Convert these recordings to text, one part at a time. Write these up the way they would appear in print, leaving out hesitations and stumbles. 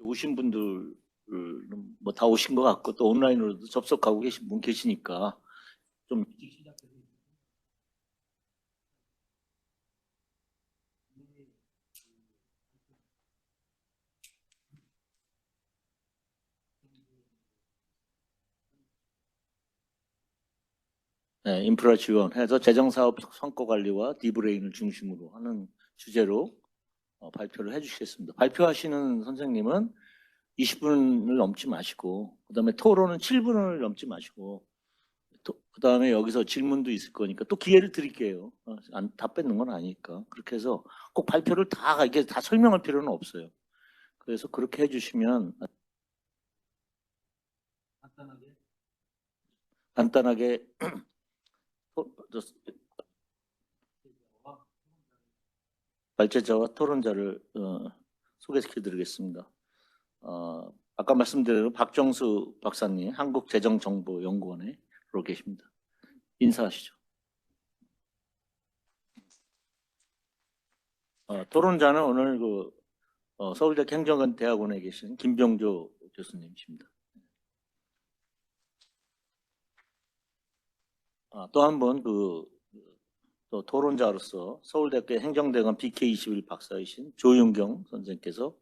오신 분들 뭐 다 오신 것 같고 또 온라인으로도 접속하고 계신 분 계시니까 좀 인프라 지원해서 재정사업 성과 관리와 디브레인을 중심으로 하는 주제로 발표를 해주시겠습니다. 발표하시는 선생님은 20분을 넘지 마시고 그다음에 토론은 7분을 넘지 마시고 그다음에 여기서 질문도 있을 거니까 또 기회를 드릴게요. 다 뺏는 건 아니니까. 그렇게 해서 꼭 발표를 이게 다 설명할 필요는 없어요. 그래서 그렇게 해주시면 간단하게 발제자와 토론자를 소개시켜드리겠습니다. 아까 말씀드린 대로 박정수 박사님, 한국재정정보연구원에 계십니다. 인사하시죠. 토론자는 오늘 서울대 행정대학원에 계신 김병조 교수님이십니다. 또 한 번 또 토론자로서 서울대학교 행정대학원 BK21 박사이신 조윤경 선생님께서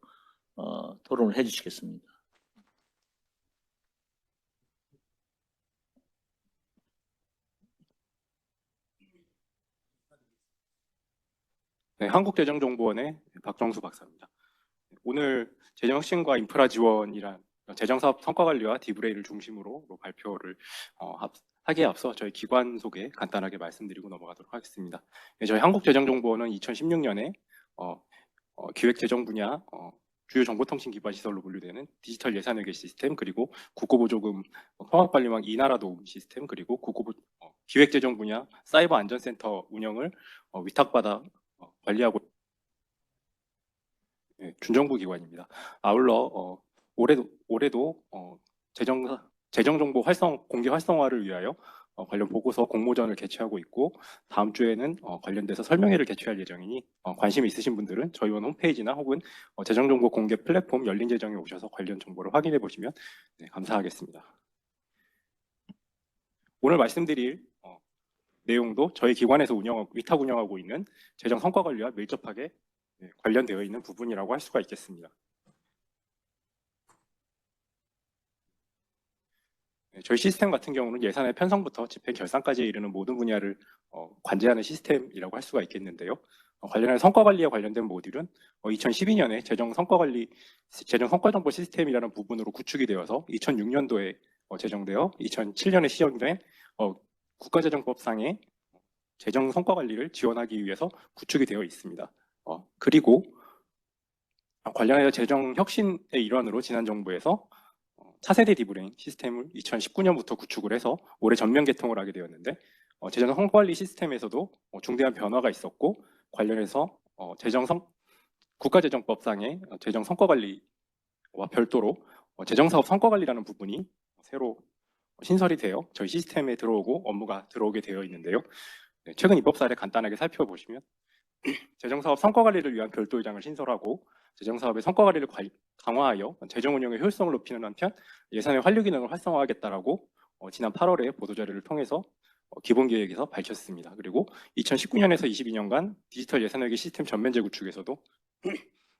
토론을 해주시겠습니다. 네, 한국재정정보원의 박정수 박사입니다. 오늘 재정혁신과 인프라 지원이란 재정사업 성과관리와 디브레이를 중심으로 발표를 하기에 앞서 저희 기관 소개 간단하게 말씀드리고 넘어가도록 하겠습니다. 네, 저희 한국재정정보원은 2016년에 기획재정 분야 주요 정보통신기반시설로 분류되는 디지털 예산회계 시스템, 그리고 국고보조금 통합관리망 이나라 도움 시스템, 그리고 기획재정 분야 사이버 안전센터 운영을 위탁받아 관리하고 준정부 기관입니다. 아울러 올해도 재정정보 공개 활성화를 위하여 관련 보고서 공모전을 개최하고 있고, 다음 주에는 관련돼서 설명회를 개최할 예정이니 관심 있으신 분들은 저희 원 홈페이지나 혹은 재정정보 공개 플랫폼 열린재정에 오셔서 관련 정보를 확인해 보시면 감사하겠습니다. 오늘 말씀드릴 내용도 저희 기관에서 위탁 운영하고 있는 재정 성과 관리와 밀접하게 관련되어 있는 부분이라고 할 수가 있겠습니다. 저희 시스템 같은 경우는 예산의 편성부터 집행 결산까지 이르는 모든 분야를 관제하는 시스템이라고 할 수가 있겠는데요. 관련한 성과관리에 관련된 모듈은 2012년에 재정 성과정보 시스템이라는 부분으로 구축이 되어서 2006년도에 제정되어 2007년에 시행된 국가재정법상의 재정 성과관리를 지원하기 위해서 구축이 되어 있습니다. 그리고 관련해서 재정 혁신의 일환으로 지난 정부에서 차세대 디브레인 시스템을 2019년부터 구축을 해서 올해 전면 개통을 하게 되었는데, 재정 성과관리 시스템에서도 중대한 변화가 있었고, 관련해서 국가재정법상의 재정 성과관리와 별도로 재정사업 성과관리라는 부분이 새로 신설이 되어 저희 시스템에 들어오고 업무가 들어오게 되어 있는데요. 최근 입법 사례 간단하게 살펴보시면 재정사업 성과관리를 위한 별도 의장을 신설하고, 재정사업의 성과관리를 강화하여 재정 운영의 효율성을 높이는 한편 예산의 환류 기능을 활성화하겠다라고 지난 8월에 보도자료를 통해서 기본계획에서 밝혔습니다. 그리고 2019년에서 22년간 디지털 예산회계 시스템 전면 재구축에서도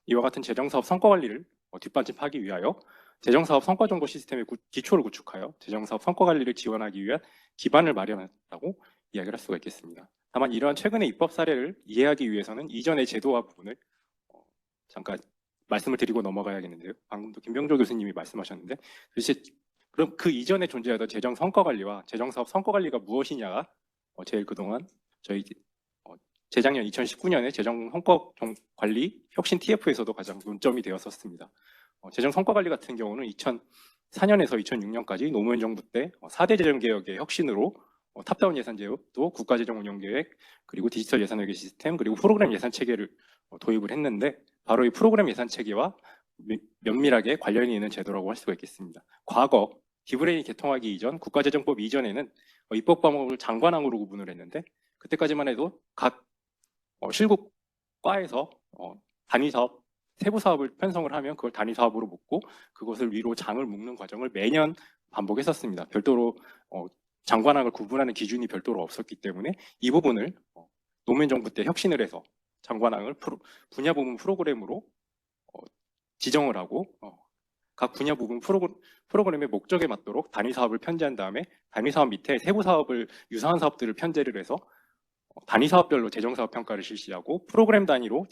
이와 같은 재정사업 성과관리를 뒷받침하기 위하여 재정사업 성과정보 시스템의 기초를 구축하여 재정사업 성과관리를 지원하기 위한 기반을 마련했다고 이야기를 할 수가 있겠습니다. 다만 이러한 최근의 입법 사례를 이해하기 위해서는 이전의 제도화 부분을 잠깐 말씀을 드리고 넘어가야겠는데요. 방금도 김병조 교수님이 말씀하셨는데, 도대체 그럼 그 이전에 존재하던 재정 성과관리와 재정사업 성과관리가 무엇이냐가 제일 그동안 저희 재작년 2019년에 재정 성과관리 혁신 TF에서도 가장 논점이 되었었습니다. 재정 성과관리 같은 경우는 2004년에서 2006년까지 노무현 정부 때 4대 재정개혁의 혁신으로 탑다운 예산 제도, 국가재정운영계획, 그리고 디지털 예산회계 시스템, 그리고 프로그램 예산 체계를 도입을 했는데, 바로 이 프로그램 예산 체계와 면밀하게 관련이 있는 제도라고 할 수가 있겠습니다. 과거 디브레인이 개통하기 이전 국가재정법 이전에는 입법 과목을 장관항으로 구분을 했는데, 그때까지만 해도 각 실국과에서 단위 사업 세부 사업을 편성을 하면 그걸 단위 사업으로 묶고 그것을 위로 장을 묶는 과정을 매년 반복했었습니다. 별도로 장관학을 구분하는 기준이 별도로 없었기 때문에 이 부분을 노무현 정부 때 혁신을 해서 장관학을 분야 부문 프로그램으로 지정을 하고 각 분야 부분 프로그램의 목적에 맞도록 단위 사업을 편제한 다음에 단위 사업 밑에 세부 사업을 유사한 사업들을 편제를 해서 단위 사업별로 재정 사업 평가를 실시하고 프로그램 단위로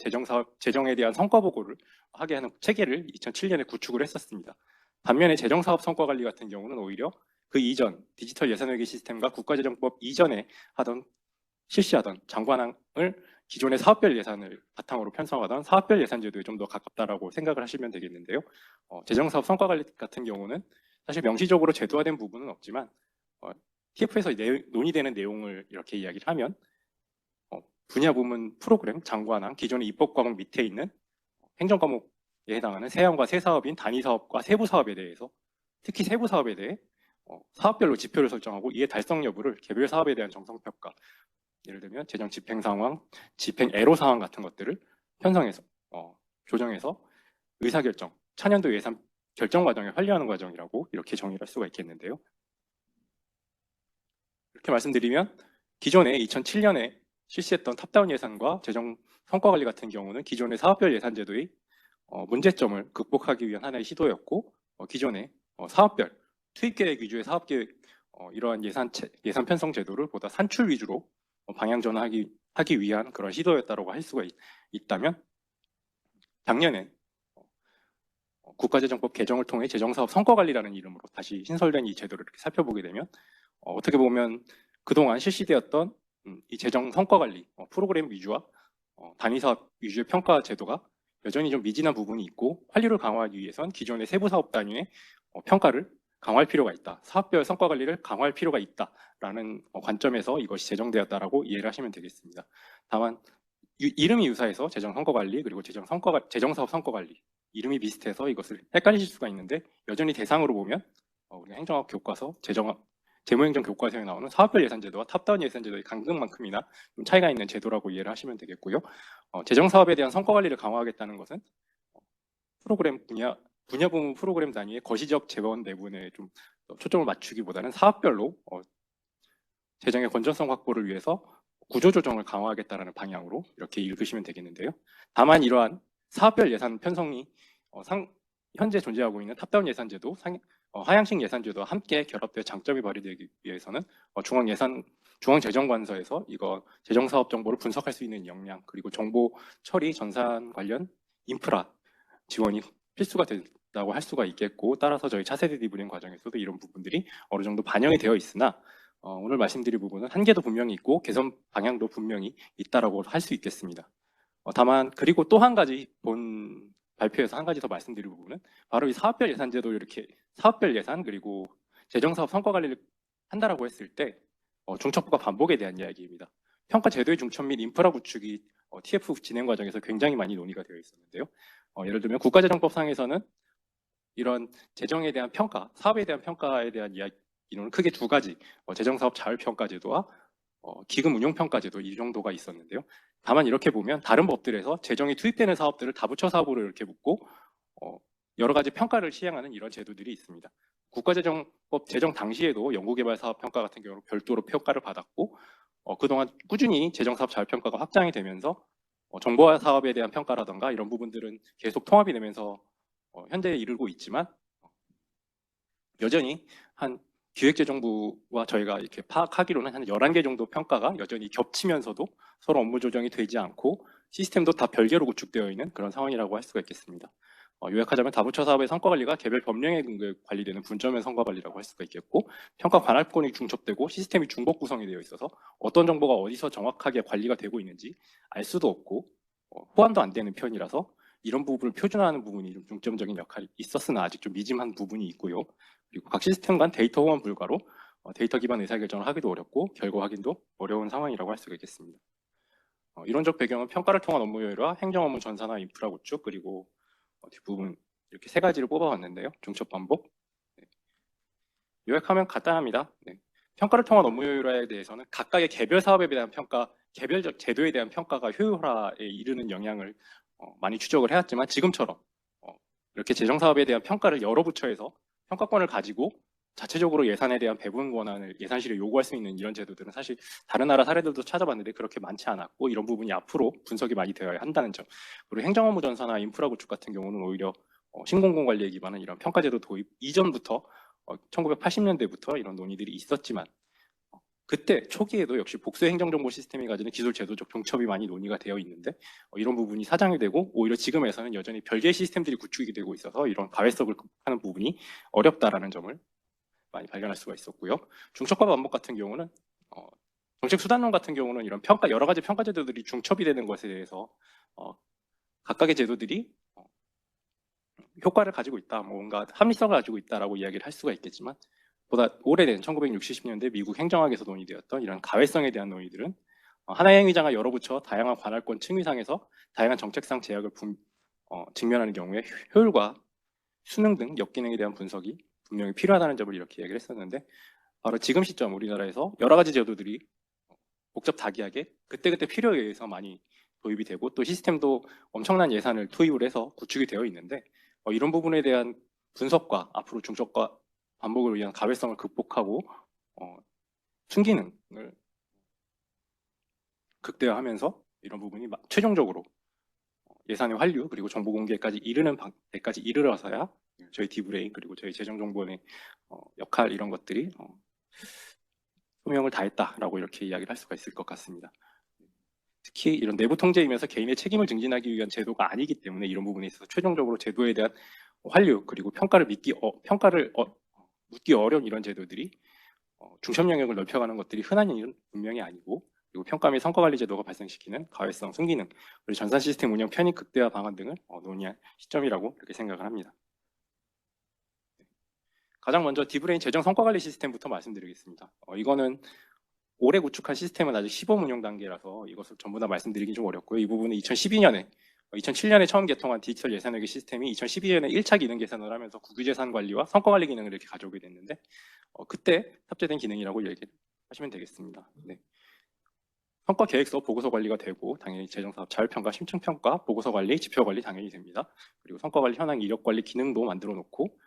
재정에 대한 성과 보고를 하게 하는 체계를 2007년에 구축을 했었습니다. 반면에 재정 사업 성과 관리 같은 경우는 오히려 그 이전 디지털 예산회계 시스템과 국가재정법 이전에 실시하던 장관항을 기존의 사업별 예산을 바탕으로 편성하던 사업별 예산 제도에 좀 더 가깝다라고 생각을 하시면 되겠는데요. 재정 사업 성과 관리 같은 경우는 사실 명시적으로 제도화된 부분은 없지만 TF에서 논의되는 내용을 이렇게 이야기를 하면 분야 부문 프로그램 장관항 기존의 입법 과목 밑에 있는 행정 과목에 해당하는 세형과 세사업인 단위 사업과 세부 사업에 대해서 특히 세부 사업에 대해 사업별로 지표를 설정하고 이에 달성 여부를 개별 사업에 대한 정성평가, 예를 들면 재정 집행 상황, 집행 애로 상황 같은 것들을 편성해서 조정해서 의사결정, 차년도 예산 결정 과정을 완료하는 과정이라고 이렇게 정의를 할 수가 있겠는데요. 이렇게 말씀드리면 기존에 2007년에 실시했던 탑다운 예산과 재정 성과 관리 같은 경우는 기존의 사업별 예산 제도의 문제점을 극복하기 위한 하나의 시도였고 기존의 사업별 투입 계획 위주의 사업 계획 이러한 예산 편성 제도를 보다 산출 위주로 방향 전환하기 위한 그런 시도였다고 할 수가 있다면 작년에 국가재정법 개정을 통해 재정사업 성과관리라는 이름으로 다시 신설된 이 제도를 이렇게 살펴보게 되면 어떻게 보면 그동안 실시되었던 이 재정 성과관리 프로그램 위주와 단위사업 위주의 평가 제도가 여전히 좀 미진한 부분이 있고 환류를 강화하기 위해선 기존의 세부 사업 단위의 평가를 강화할 필요가 있다. 사업별 성과 관리를 강화할 필요가 있다라는 관점에서 이것이 제정되었다라고 이해를 하시면 되겠습니다. 다만 이름이 유사해서 재정 성과 관리 그리고 재정 사업 성과 관리 이름이 비슷해서 이것을 헷갈리실 수가 있는데 여전히 대상으로 보면 우리 행정학 교과서 재무행정 교과서에 나오는 사업별 예산제도와 탑다운 예산제도의 간극만큼이나 좀 차이가 있는 제도라고 이해를 하시면 되겠고요. 재정 사업에 대한 성과 관리를 강화하겠다는 것은 프로그램 분야 부문 프로그램 단위의 거시적 재원 내분에 좀 초점을 맞추기보다는 사업별로 재정의 건전성 확보를 위해서 구조 조정을 강화하겠다는 방향으로 이렇게 읽으시면 되겠는데요. 다만 이러한 사업별 예산 편성이 현재 존재하고 있는 탑다운 예산제도, 하향식 예산제도와 함께 결합되어 장점이 발휘되기 위해서는 중앙재정관서에서 이거 재정사업 정보를 분석할 수 있는 역량 그리고 정보 처리 전산 관련 인프라 지원이 필수가 된다고 할 수가 있겠고 따라서 저희 차세대 디브링 과정에서도 이런 부분들이 어느 정도 반영이 되어 있으나 오늘 말씀드릴 부분은 한계도 분명히 있고 개선 방향도 분명히 있다라고 할 수 있겠습니다. 다만 그리고 또 한 가지 본 발표에서 한 가지 더 말씀드릴 부분은 바로 이 사업별 예산제도 이렇게 사업별 예산 그리고 재정사업 성과 관리를 한다라고 했을 때 중첩부가 반복에 대한 이야기입니다. 평가 제도의 중첩 및 인프라 구축이 TF 진행 과정에서 굉장히 많이 논의가 되어 있었는데요. 예를 들면 국가재정법상에서는 이런 재정에 대한 평가, 사업에 대한 평가에 대한 이야기는 크게 두 가지, 재정사업 자율평가제도와 기금 운용평가제도 이 정도가 있었는데요. 다만 이렇게 보면 다른 법들에서 재정이 투입되는 사업들을 다부처 사업으로 이렇게 묶고 여러 가지 평가를 시행하는 이런 제도들이 있습니다. 국가재정법 제정 당시에도 연구개발사업 평가 같은 경우는 별도로 평가를 받았고 그동안 꾸준히 재정사업 자율평가가 확장이 되면서 정보화 사업에 대한 평가라던가 이런 부분들은 계속 통합이 되면서 현재에 이르고 있지만 여전히 한 기획재정부와 저희가 이렇게 파악하기로는 한 11개 정도 평가가 여전히 겹치면서도 서로 업무 조정이 되지 않고 시스템도 다 별개로 구축되어 있는 그런 상황이라고 할 수가 있겠습니다. 요약하자면 다부처 사업의 성과관리가 개별 법령에 근거해 관리되는 분점형 성과관리라고 할 수가 있겠고 평가 관할권이 중첩되고 시스템이 중복 구성이 되어 있어서 어떤 정보가 어디서 정확하게 관리가 되고 있는지 알 수도 없고 호환도 안 되는 편이라서 이런 부분을 표준화하는 부분이 좀 중점적인 역할이 있었으나 아직 좀 미진한 부분이 있고요. 그리고 각 시스템 간 데이터 호환 불가로 데이터 기반 의사결정을 하기도 어렵고 결과 확인도 어려운 상황이라고 할 수가 있겠습니다. 이론적 배경은 평가를 통한 업무 효율화, 행정 업무 전산화, 인프라 구축 그리고 뒷부분 이렇게 세 가지를 뽑아왔는데요. 중첩 반복. 네. 요약하면 간단합니다. 네. 평가를 통한 업무 효율화에 대해서는 각각의 개별 사업에 대한 평가, 개별적 제도에 대한 평가가 효율화에 이르는 영향을 많이 추적을 해왔지만 지금처럼 이렇게 재정사업에 대한 평가를 여러 부처에서 평가권을 가지고 자체적으로 예산에 대한 배분 권한을 예산실에 요구할 수 있는 이런 제도들은 사실 다른 나라 사례들도 찾아봤는데 그렇게 많지 않았고, 이런 부분이 앞으로 분석이 많이 되어야 한다는 점. 그리고 행정업무 전사나 인프라 구축 같은 경우는 오히려 신공공 관리에 기반한 이런 평가제도 도입 이전부터 1980년대부터 이런 논의들이 있었지만, 그때 초기에도 역시 복수 행정정보 시스템이 가지는 기술 제도적 종첩이 많이 논의가 되어 있는데, 이런 부분이 사장이 되고 오히려 지금에서는 여전히 별개의 시스템들이 구축이 되고 있어서 이런 가외성을 극복하는 부분이 어렵다라는 점을 많이 발견할 수가 있었고요. 중첩과 반복 같은 경우는 정책 수단론 같은 경우는 이런 여러 가지 평가 제도들이 중첩이 되는 것에 대해서 각각의 제도들이 효과를 가지고 있다, 뭔가 합리성을 가지고 있다라고 이야기를 할 수가 있겠지만, 보다 오래된 1960년대 미국 행정학에서 논의되었던 이런 가외성에 대한 논의들은 하나의 행위자가 여러 부처 다양한 관할권 층위상에서 다양한 정책상 제약을 직면하는 경우에 효율과 수능 등 역기능에 대한 분석이 분명히 필요하다는 점을 이렇게 이야기를 했었는데, 바로 지금 시점 우리나라에서 여러 가지 제도들이 복잡다기하게 그때그때 필요에 의해서 많이 도입이 되고, 또 시스템도 엄청난 예산을 투입을 해서 구축이 되어 있는데, 이런 부분에 대한 분석과 앞으로 중첩과 반복을 위한 가외성을 극복하고 순기능을 극대화하면서 이런 부분이 최종적으로 예산의 환류 그리고 정보 공개까지 이르는 데까지 이르러서야 저희 디브레인 그리고 저희 재정정보원의 역할, 이런 것들이 소명을 다했다라고 이렇게 이야기를 할 수가 있을 것 같습니다. 특히 이런 내부 통제이면서 개인의 책임을 증진하기 위한 제도가 아니기 때문에 이런 부분에 있어서 최종적으로 제도에 대한 환류 그리고 평가를 묻기 어려운 이런 제도들이 중첩 영역을 넓혀가는 것들이 흔한 일은 분명히 아니고, 그리고 평가 및 성과관리 제도가 발생시키는 가외성, 순기능, 그리고 전산 시스템 운영 편익 극대화 방안 등을 논의할 시점이라고 이렇게 생각을 합니다. 가장 먼저 디브레인 재정 성과관리 시스템부터 말씀드리겠습니다. 이거는 올해 구축한 시스템은 아직 시범 운영 단계라서 이것을 전부 다 말씀드리기 좀 어렵고요. 이 부분은 2007년에 처음 개통한 디지털 예산회계 시스템이 2012년에 1차 기능 개선을 하면서 국유재산 관리와 성과관리 기능을 이렇게 가져오게 됐는데, 그때 탑재된 기능이라고 얘기하시면 되겠습니다. 네. 성과 계획서, 보고서 관리가 되고, 당연히 재정사업 자율평가, 심층평가, 보고서 관리, 지표 관리 당연히 됩니다. 그리고 성과 관리 현황 이력 관리 기능도 만들어 놓고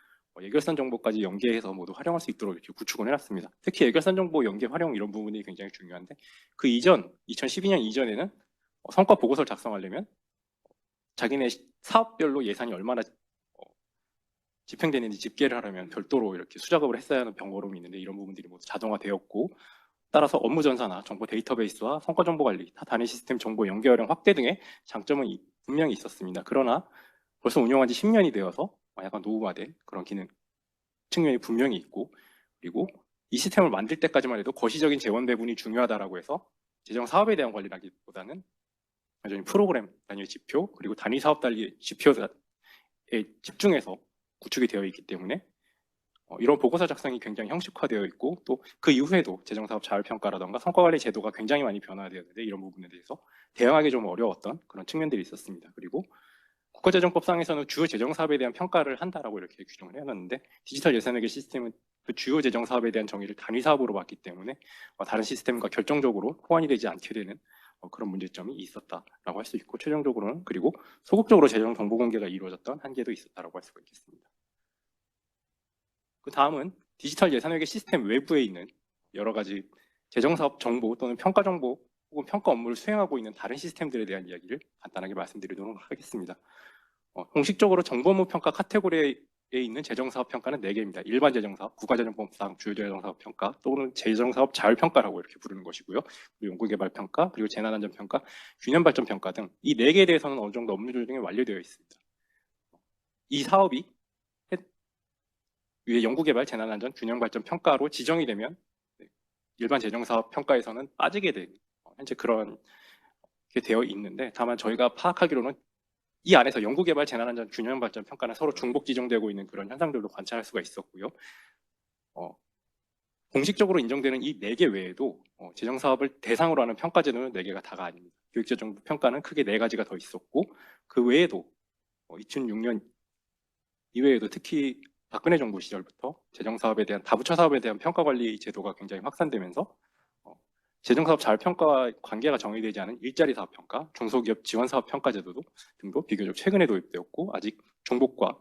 예결산 정보까지 연계해서 모두 활용할 수 있도록 이렇게 구축을 해놨습니다. 특히 예결산 정보 연계 활용 이런 부분이 굉장히 중요한데, 그 이전 2012년 이전에는 성과 보고서를 작성하려면 자기네 사업별로 예산이 얼마나 집행되는지 집계를 하려면 별도로 이렇게 수작업을 했어야 하는 번거로움이 있는데, 이런 부분들이 모두 자동화되었고, 따라서 업무 전산화, 정보 데이터베이스와 성과 정보 관리, 단위 시스템 정보 연계 활용 확대 등의 장점은 분명히 있었습니다. 그러나 벌써 운영한 지 10년이 되어서 약간 노후화된 그런 기능 측면이 분명히 있고, 그리고 이 시스템을 만들 때까지만 해도 거시적인 재원 배분이 중요하다라고 해서 재정 사업에 대한 관리라기보다는 여전히 프로그램 단위의 지표 그리고 단위 사업 단위의 지표에 집중해서 구축이 되어 있기 때문에 이런 보고서 작성이 굉장히 형식화되어 있고, 또 그 이후에도 재정사업 자율평가라던가 성과관리 제도가 굉장히 많이 변화되었는데, 이런 부분에 대해서 대응하기 좀 어려웠던 그런 측면들이 있었습니다. 그리고 국가재정법상에서는 주요 재정사업에 대한 평가를 한다라고 이렇게 규정을 해놨는데, 디지털 예산회계 시스템은 그 주요 재정사업에 대한 정의를 단위 사업으로 봤기 때문에 다른 시스템과 결정적으로 호환이 되지 않게 되는 그런 문제점이 있었다라고 할 수 있고, 최종적으로는 그리고 소극적으로 재정 정보 공개가 이루어졌던 한계도 있었다라고 할 수가 있겠습니다. 그 다음은 디지털 예산회계 시스템 외부에 있는 여러 가지 재정사업 정보 또는 평가 정보 혹은 평가 업무를 수행하고 있는 다른 시스템들에 대한 이야기를 간단하게 말씀드리도록 하겠습니다. 공식적으로 정보업무 평가 카테고리에 있는 재정사업 평가는 4개입니다. 일반 재정사업, 국가재정법상 주요 재정사업 평가 또는 재정사업 자율평가라고 이렇게 부르는 것이고요. 그리고 연구개발평가, 그리고 재난안전평가, 균형발전평가 등 이 4개에 대해서는 어느 정도 업무 조정이 완료되어 있습니다. 이 사업이 위에 연구개발, 재난안전, 균형발전 평가로 지정이 되면 일반 재정사업 평가에서는 빠지게 된 현재 그런 게 되어 있는데, 다만 저희가 파악하기로는 이 안에서 연구개발, 재난안전, 균형발전 평가는 서로 중복 지정되고 있는 그런 현상들도 관찰할 수가 있었고요. 공식적으로 인정되는 이 4개 외에도 재정사업을 대상으로 하는 평가제도는 4개가 다가 아닙니다. 교육재정부 평가는 크게 4가지가 더 있었고, 그 외에도 2006년 이외에도 특히 박근혜 정부 시절부터 재정사업에 대한 다부처 사업에 대한 평가관리 제도가 굉장히 확산되면서 재정사업 자율평가와 관계가 정의되지 않은 일자리 사업 평가, 중소기업 지원 사업 평가 제도도 등도 비교적 최근에 도입되었고 아직 종복과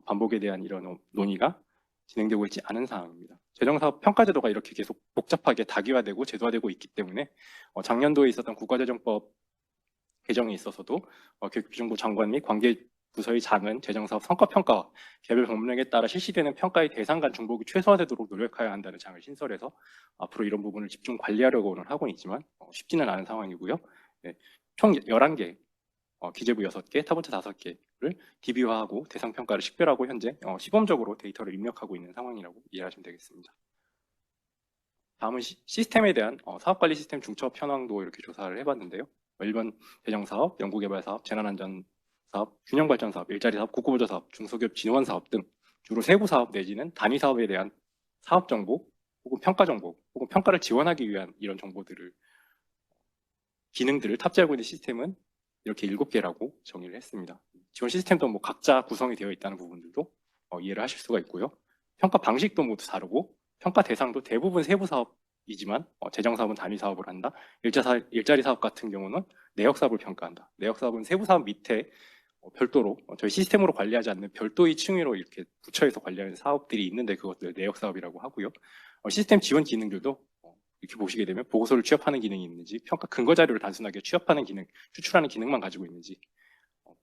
반복에 대한 이런 논의가 진행되고 있지 않은 상황입니다. 재정사업 평가 제도가 이렇게 계속 복잡하게 다기화되고 제도화되고 있기 때문에 작년도에 있었던 국가재정법 개정에 있어서도 교육기준부 장관 및 관계 부서의 장은 재정사업 성과평가와 개별 법령에 따라 실시되는 평가의 대상 간 중복이 최소화되도록 노력해야 한다는 장을 신설해서 앞으로 이런 부분을 집중 관리하려고는 하고 있지만 쉽지는 않은 상황이고요. 네, 총 11개, 기재부 6개, 타부처 5개를 DB화하고 대상 평가를 식별하고 현재 시범적으로 데이터를 입력하고 있는 상황이라고 이해하시면 되겠습니다. 다음은 시스템에 대한 사업관리 시스템 중첩 현황도 이렇게 조사를 해봤는데요. 일반 재정사업, 연구개발사업, 재난안전사업, 균형발전사업, 일자리사업, 국고보조사업, 중소기업 지원사업 등 주로 세부사업 내지는 단위사업에 대한 사업정보 혹은 평가정보 혹은 평가를 지원하기 위한 이런 정보들을 기능들을 탑재하고 있는 시스템은 이렇게 7개라고 정의를 했습니다. 지원 시스템도 뭐 각자 구성이 되어 있다는 부분들도 이해를 하실 수가 있고요. 평가 방식도 모두 다르고 평가 대상도 대부분 세부사업이지만 재정사업은 단위사업을 한다. 일자리 사업 같은 경우는 내역사업을 평가한다. 내역사업은 세부사업 밑에 별도로 저희 시스템으로 관리하지 않는 별도의 층위로 이렇게 부처에서 관리하는 사업들이 있는데 그것들 내역사업이라고 하고요. 시스템 지원 기능들도 이렇게 보시게 되면 보고서를 취합하는 기능이 있는지, 평가 근거 자료를 단순하게 취합하는 기능, 추출하는 기능만 가지고 있는지,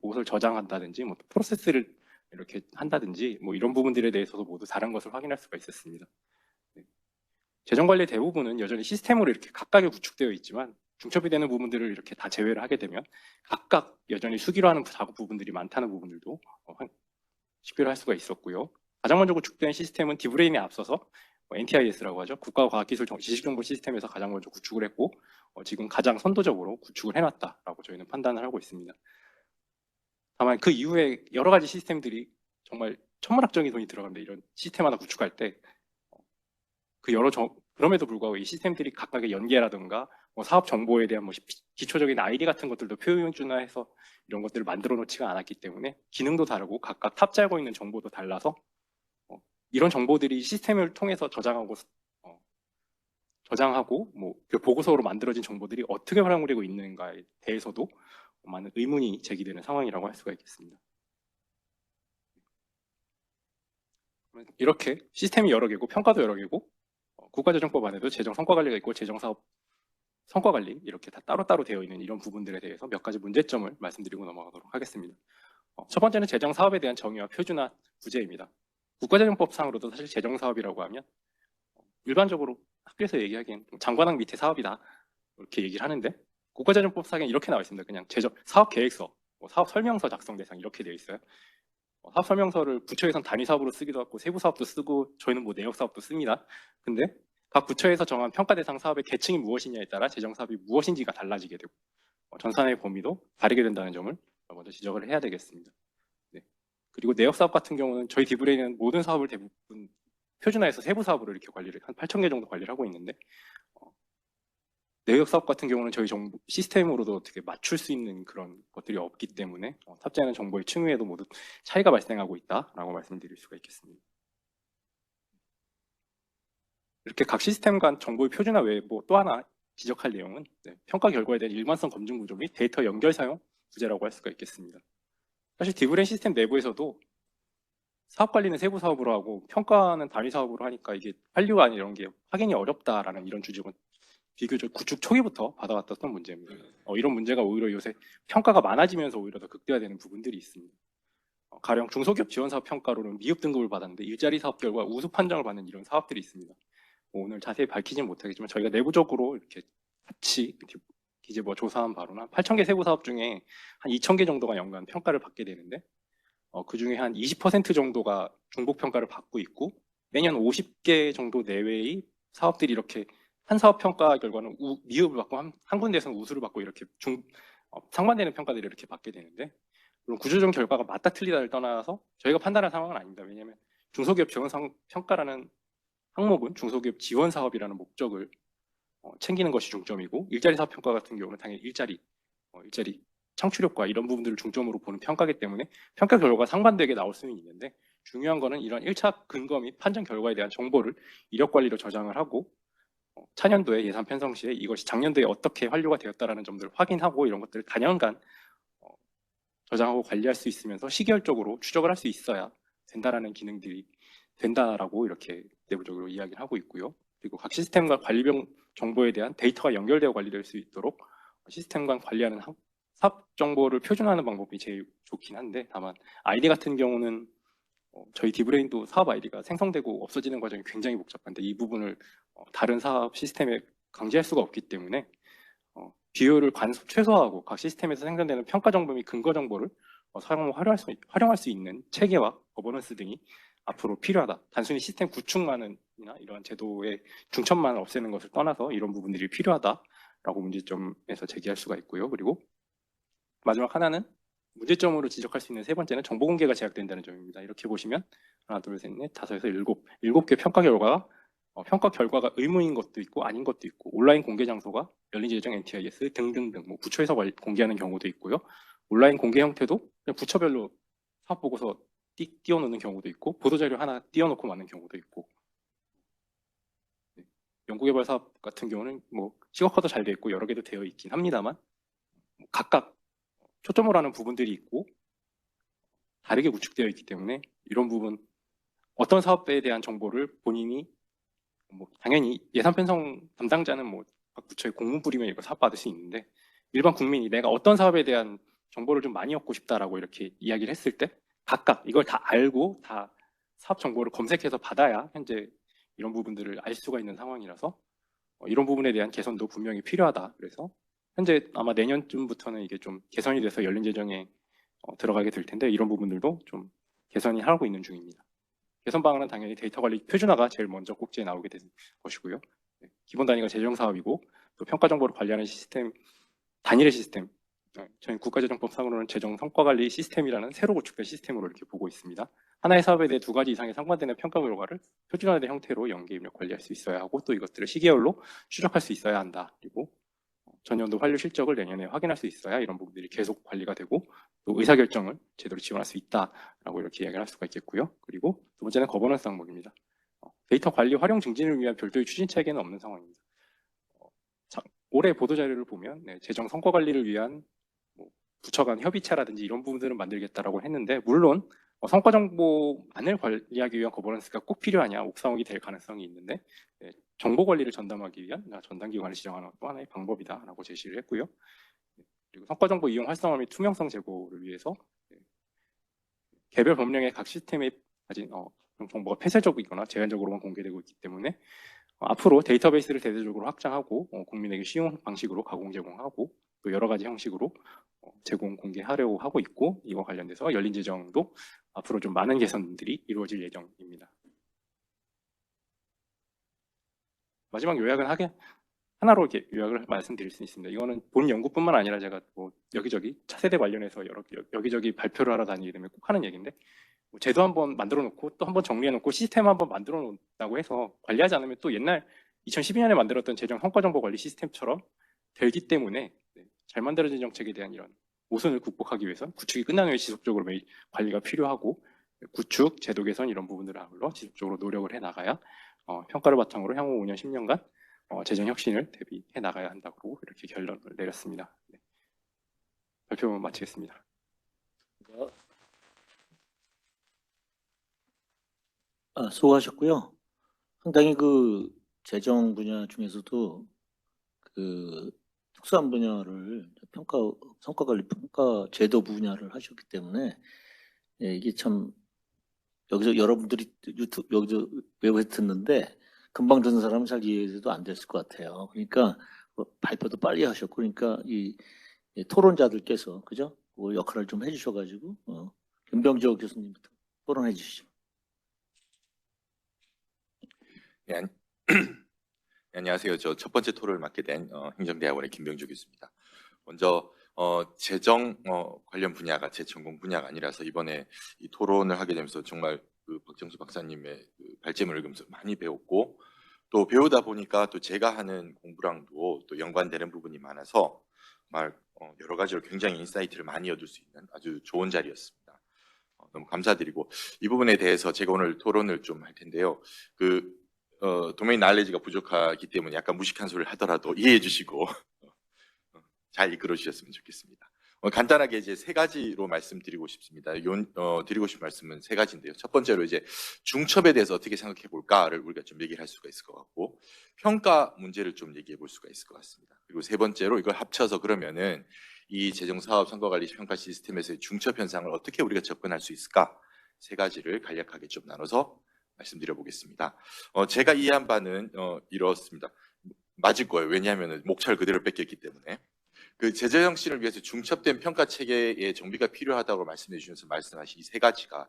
보고서를 저장한다든지, 뭐 프로세스를 이렇게 한다든지, 뭐 이런 부분들에 대해서도 모두 다른 것을 확인할 수가 있었습니다. 네. 재정관리 대부분은 여전히 시스템으로 이렇게 각각에 구축되어 있지만 중첩이 되는 부분들을 이렇게 다 제외를 하게 되면 각각 여전히 수기로 하는 작업 부분들이 많다는 부분들도 식별할 수가 있었고요. 가장 먼저 구축된 시스템은 디브레인에 앞서서 NTIS라고 하죠. 국가과학기술 지식정보 시스템에서 가장 먼저 구축을 했고 지금 가장 선도적으로 구축을 해놨다라고 저희는 판단을 하고 있습니다. 다만 그 이후에 여러 가지 시스템들이 정말 천문학적인 돈이 들어갑니다. 이런 시스템 하나 구축할 때 그럼에도 불구하고 이 시스템들이 각각의 연계라든가 뭐 사업 정보에 대한 뭐 기초적인 아이디 같은 것들도 표준화해서 이런 것들을 만들어 놓지가 않았기 때문에 기능도 다르고 각각 탑재하고 있는 정보도 달라서 이런 정보들이 시스템을 통해서 저장하고 뭐 그 보고서로 만들어진 정보들이 어떻게 활용되고 있는가에 대해서도 많은 의문이 제기되는 상황이라고 할 수가 있겠습니다. 이렇게 시스템이 여러 개고 평가도 여러 개고 국가재정법 안에도 재정 성과관리가 있고 재정사업 성과관리 이렇게 다 따로따로 되어 있는 이런 부분들에 대해서 몇 가지 문제점을 말씀드리고 넘어가도록 하겠습니다. 첫 번째는 재정사업에 대한 정의와 표준화 부재입니다. 국가재정법상으로도 사실 재정사업이라고 하면 일반적으로 학교에서 얘기하기엔 장관학 밑에 사업이다 이렇게 얘기를 하는데 국가재정법상에 이렇게 나와 있습니다. 그냥 사업계획서, 사업 설명서 작성 대상 이렇게 되어 있어요. 사업 설명서를 부처에선 단위 사업으로 쓰기도 하고 세부 사업도 쓰고 저희는 뭐 내역 사업도 씁니다. 근데 각 부처에서 정한 평가 대상 사업의 계층이 무엇이냐에 따라 재정 사업이 무엇인지가 달라지게 되고 전산의 범위도 다르게 된다는 점을 먼저 지적을 해야 되겠습니다. 네. 그리고 내역 사업 같은 경우는 저희 디브레인은 모든 사업을 대부분 표준화해서 세부 사업으로 이렇게 관리를 한 8,000개 정도 관리를 하고 있는데 내역 사업 같은 경우는 저희 정보 시스템으로도 어떻게 맞출 수 있는 그런 것들이 없기 때문에 탑재하는 정보의 층위에도 모두 차이가 발생하고 있다라고 말씀드릴 수가 있겠습니다. 이렇게 각 시스템 간 정보의 표준화 외에 뭐 또 하나 지적할 내용은 평가 결과에 대한 일관성 검증 구조 및 데이터 연결 사용 부재라고 할 수가 있겠습니다. 사실 디브레인 시스템 내부에서도 사업 관리는 세부 사업으로 하고 평가는 단위 사업으로 하니까 이게 한류가 아닌 이런 게 확인이 어렵다라는 이런 주장은 비교적 구축 초기부터 받아왔던 문제입니다. 이런 문제가 오히려 요새 평가가 많아지면서 오히려 더 극대화되는 부분들이 있습니다. 가령 중소기업 지원사업 평가로는 미흡 등급을 받았는데 일자리 사업 결과 우수 판정을 받는 이런 사업들이 있습니다. 오늘 자세히 밝히지는 못하겠지만 저희가 내부적으로 이렇게 같이 기재부가 조사한 바로는 8,000개 세부 사업 중에 한 2,000개 정도가 연간 평가를 받게 되는데 그 중에 한 20% 정도가 중복 평가를 받고 있고 매년 50개 정도 내외의 사업들이 이렇게 한 사업 평가 결과는 미흡을 받고 한 군데에서는 우수를 받고 이렇게 상반되는 평가들을 이렇게 받게 되는데 물론 구조적 결과가 맞다 틀리다를 떠나서 저희가 판단할 상황은 아닙니다. 왜냐하면 중소기업 지원 평가라는 항목은 중소기업 지원 사업이라는 목적을 챙기는 것이 중점이고 일자리 사업 평가 같은 경우는 당연히 일자리 창출력과 이런 부분들을 중점으로 보는 평가이기 때문에 평가 결과가 상반되게 나올 수는 있는데 중요한 거는 이런 1차 근거 및 판정 결과에 대한 정보를 이력 관리로 저장을 하고 차년도에 예산 편성 시에 이것이 작년도에 어떻게 환류가 되었다라는 점들을 확인하고 이런 것들을 단연간 저장하고 관리할 수 있으면서 시계열적으로 추적을 할 수 있어야 된다라는 기능들이 된다라고 이렇게 내부적으로 이야기를 하고 있고요. 그리고 각 시스템과 관리병 정보에 대한 데이터가 연결되어 관리될 수 있도록 시스템 간 관리하는 사업 정보를 표준화하는 방법이 제일 좋긴 한데, 다만 아이디 같은 경우는 저희 디브레인도 사업 아이디가 생성되고 없어지는 과정이 굉장히 복잡한데 이 부분을 다른 사업 시스템에 강제할 수가 없기 때문에 비율을 최소화하고 각 시스템에서 생성되는 평가 정보 및 근거 정보를 활용할 수 있는 체계와 거버넌스 등이 앞으로 필요하다. 단순히 시스템 구축만이나 이러한 제도의 중첩만을 없애는 것을 떠나서 이런 부분들이 필요하다라고 문제점에서 제기할 수가 있고요. 그리고 마지막 하나는 문제점으로 지적할 수 있는 세 번째는 정보 공개가 제약된다는 점입니다. 이렇게 보시면 하나, 둘, 셋, 넷, 다섯에서 일곱 개 평가 결과가 의무인 것도 있고 아닌 것도 있고, 온라인 공개 장소가 열린재정, NTIS 등등등 부처에서 공개하는 경우도 있고요. 온라인 공개 형태도 그냥 부처별로 사업 보고서 띄워놓는 경우도 있고, 보도자료 하나 띄워놓고 마는 경우도 있고, 연구개발 사업 같은 경우는 시각화도 잘 되어 있고 여러 개도 되어 있긴 합니다만 각각 초점을 하는 부분들이 있고 다르게 구축되어 있기 때문에 이런 부분, 어떤 사업에 대한 정보를 본인이 당연히 예산 편성 담당자는 각 부처에 공문 뿌리면 이거 사업 받을 수 있는데, 일반 국민이 내가 어떤 사업에 대한 정보를 좀 많이 얻고 싶다라고 이렇게 이야기를 했을 때 각각 이걸 다 알고 다 사업 정보를 검색해서 받아야 현재 이런 부분들을 알 수가 있는 상황이라서 이런 부분에 대한 개선도 분명히 필요하다. 그래서 현재 아마 내년쯤부터는 이게 좀 개선이 돼서 열린재정에 들어가게 될 텐데 이런 부분들도 좀 개선이 하고 있는 중입니다. 개선 방안은 당연히 데이터 관리 표준화가 제일 먼저 꼭지에 나오게 된 것이고요. 기본 단위가 재정 사업이고 또 평가 정보를 관리하는 시스템, 단일의 시스템, 저희 국가재정법상으로는 재정 성과 관리 시스템이라는 새로 구축된 시스템으로 이렇게 보고 있습니다. 하나의 사업에 대해 두 가지 이상의 상반되는 평가 결과를 표준화된 형태로 연계 입력 관리할 수 있어야 하고, 또 이것들을 시계열로 추적할 수 있어야 한다. 그리고 전년도 환류 실적을 내년에 확인할 수 있어야 이런 부분들이 계속 관리가 되고 또 의사결정을 제대로 지원할 수 있다라고 이렇게 이야기를 할 수가 있겠고요. 그리고 두 번째는 거버넌스 항목입니다. 데이터 관리 활용 증진을 위한 별도의 추진 체계는 없는 상황입니다. 올해 보도자료를 보면 재정 성과 관리를 위한 부처 간 협의체라든지 이런 부분들은 만들겠다라고 했는데, 물론 성과 정보만을 관리하기 위한 거버넌스가 꼭 필요하냐, 옥상옥이 될 가능성이 있는데 정보 관리를 전담하기 위한 전담기관을 지정하는 것도 하나의 방법이다라고 제시를 했고요. 그리고 성과 정보 이용 활성화 및 투명성 제고를 위해서 개별 법령의 각 시스템에 가진 정보가 폐쇄적이거나 제한적으로만 공개되고 있기 때문에 앞으로 데이터베이스를 대대적으로 확장하고 국민에게 쉬운 방식으로 가공 제공하고 또 여러 가지 형식으로 제공 공개하려고 하고 있고, 이와 관련돼서 열린재정도 앞으로 좀 많은 개선들이 이루어질 예정입니다. 마지막 요약은 하나로 이렇게 요약을 말씀드릴 수 있습니다. 이거는 본 연구뿐만 아니라 제가 여기저기 차세대 관련해서 여기저기 발표를 하러 다니게 되면 꼭 하는 얘기인데, 제도 한번 만들어 놓고 또 한번 정리해 놓고 시스템 한번 만들어 놓는다고 해서 관리하지 않으면 또 옛날 2012년에 만들었던 재정 성과정보 관리 시스템처럼 되기 때문에 잘 만들어진 정책에 대한 이런 모순을 극복하기 위해서 구축이 끝난 후에 지속적으로 매일 관리가 필요하고, 구축, 제도 개선 이런 부분들을 아울러 지속적으로 노력을 해 나가야 평가를 바탕으로 향후 5년, 10년간 재정 혁신을 대비해 나가야 한다고 이렇게 결론을 내렸습니다. 발표 마치겠습니다. 수고하셨고요. 상당히 그 재정 분야 중에서도 그 특수한 분야를 성과관리 평가 제도 분야를 하셨기 때문에 이게 참 여기서 여러분들이 여기서 외부에서 듣는데 금방 듣는 사람은 잘 이해도 안 됐을 것 같아요. 그러니까 발표도 빨리 하셨고, 그러니까 이 토론자들께서 그죠? 그 역할을 좀 해주셔가지고 김병조 교수님부터 토론해 주시죠. 네, 안녕하세요. 저 첫 번째 토론을 맡게 된 행정대학원의 김병주 교수입니다. 먼저 재정 관련 분야가 제 전공 분야가 아니라서 이번에 이 토론을 하게 되면서 정말 그 박정수 박사님의 그 발제문을 읽으면서 많이 배웠고, 또 배우다 보니까 또 제가 하는 공부랑도 또 연관되는 부분이 많아서 정말 여러 가지로 굉장히 인사이트를 많이 얻을 수 있는 아주 좋은 자리였습니다. 너무 감사드리고, 이 부분에 대해서 제가 오늘 토론을 좀 할 텐데요. 도메인 날리지가 부족하기 때문에 약간 무식한 소리를 하더라도 이해해 주시고 잘 이끌어 주셨으면 좋겠습니다. 간단하게 이제 세 가지로 말씀드리고 싶습니다. 드리고 싶은 말씀은 세 가지인데요. 첫 번째로 이제 중첩에 대해서 어떻게 생각해 볼까를 우리가 좀 얘기를 할 수가 있을 것 같고, 평가 문제를 좀 얘기해 볼 수가 있을 것 같습니다. 그리고 세 번째로 이걸 합쳐서 그러면은 이 재정사업 성과관리 평가 시스템에서의 중첩 현상을 어떻게 우리가 접근할 수 있을까? 세 가지를 간략하게 좀 나눠서 말씀드려 보겠습니다. 제가 이해한 바는 이렇습니다. 맞을 거예요. 왜냐하면 목차를 그대로 뺏겼기 때문에. 그 제재 혁신을 위해서 중첩된 평가 체계의 정비가 필요하다고 말씀해 주셔서 말씀하신 이 세 가지가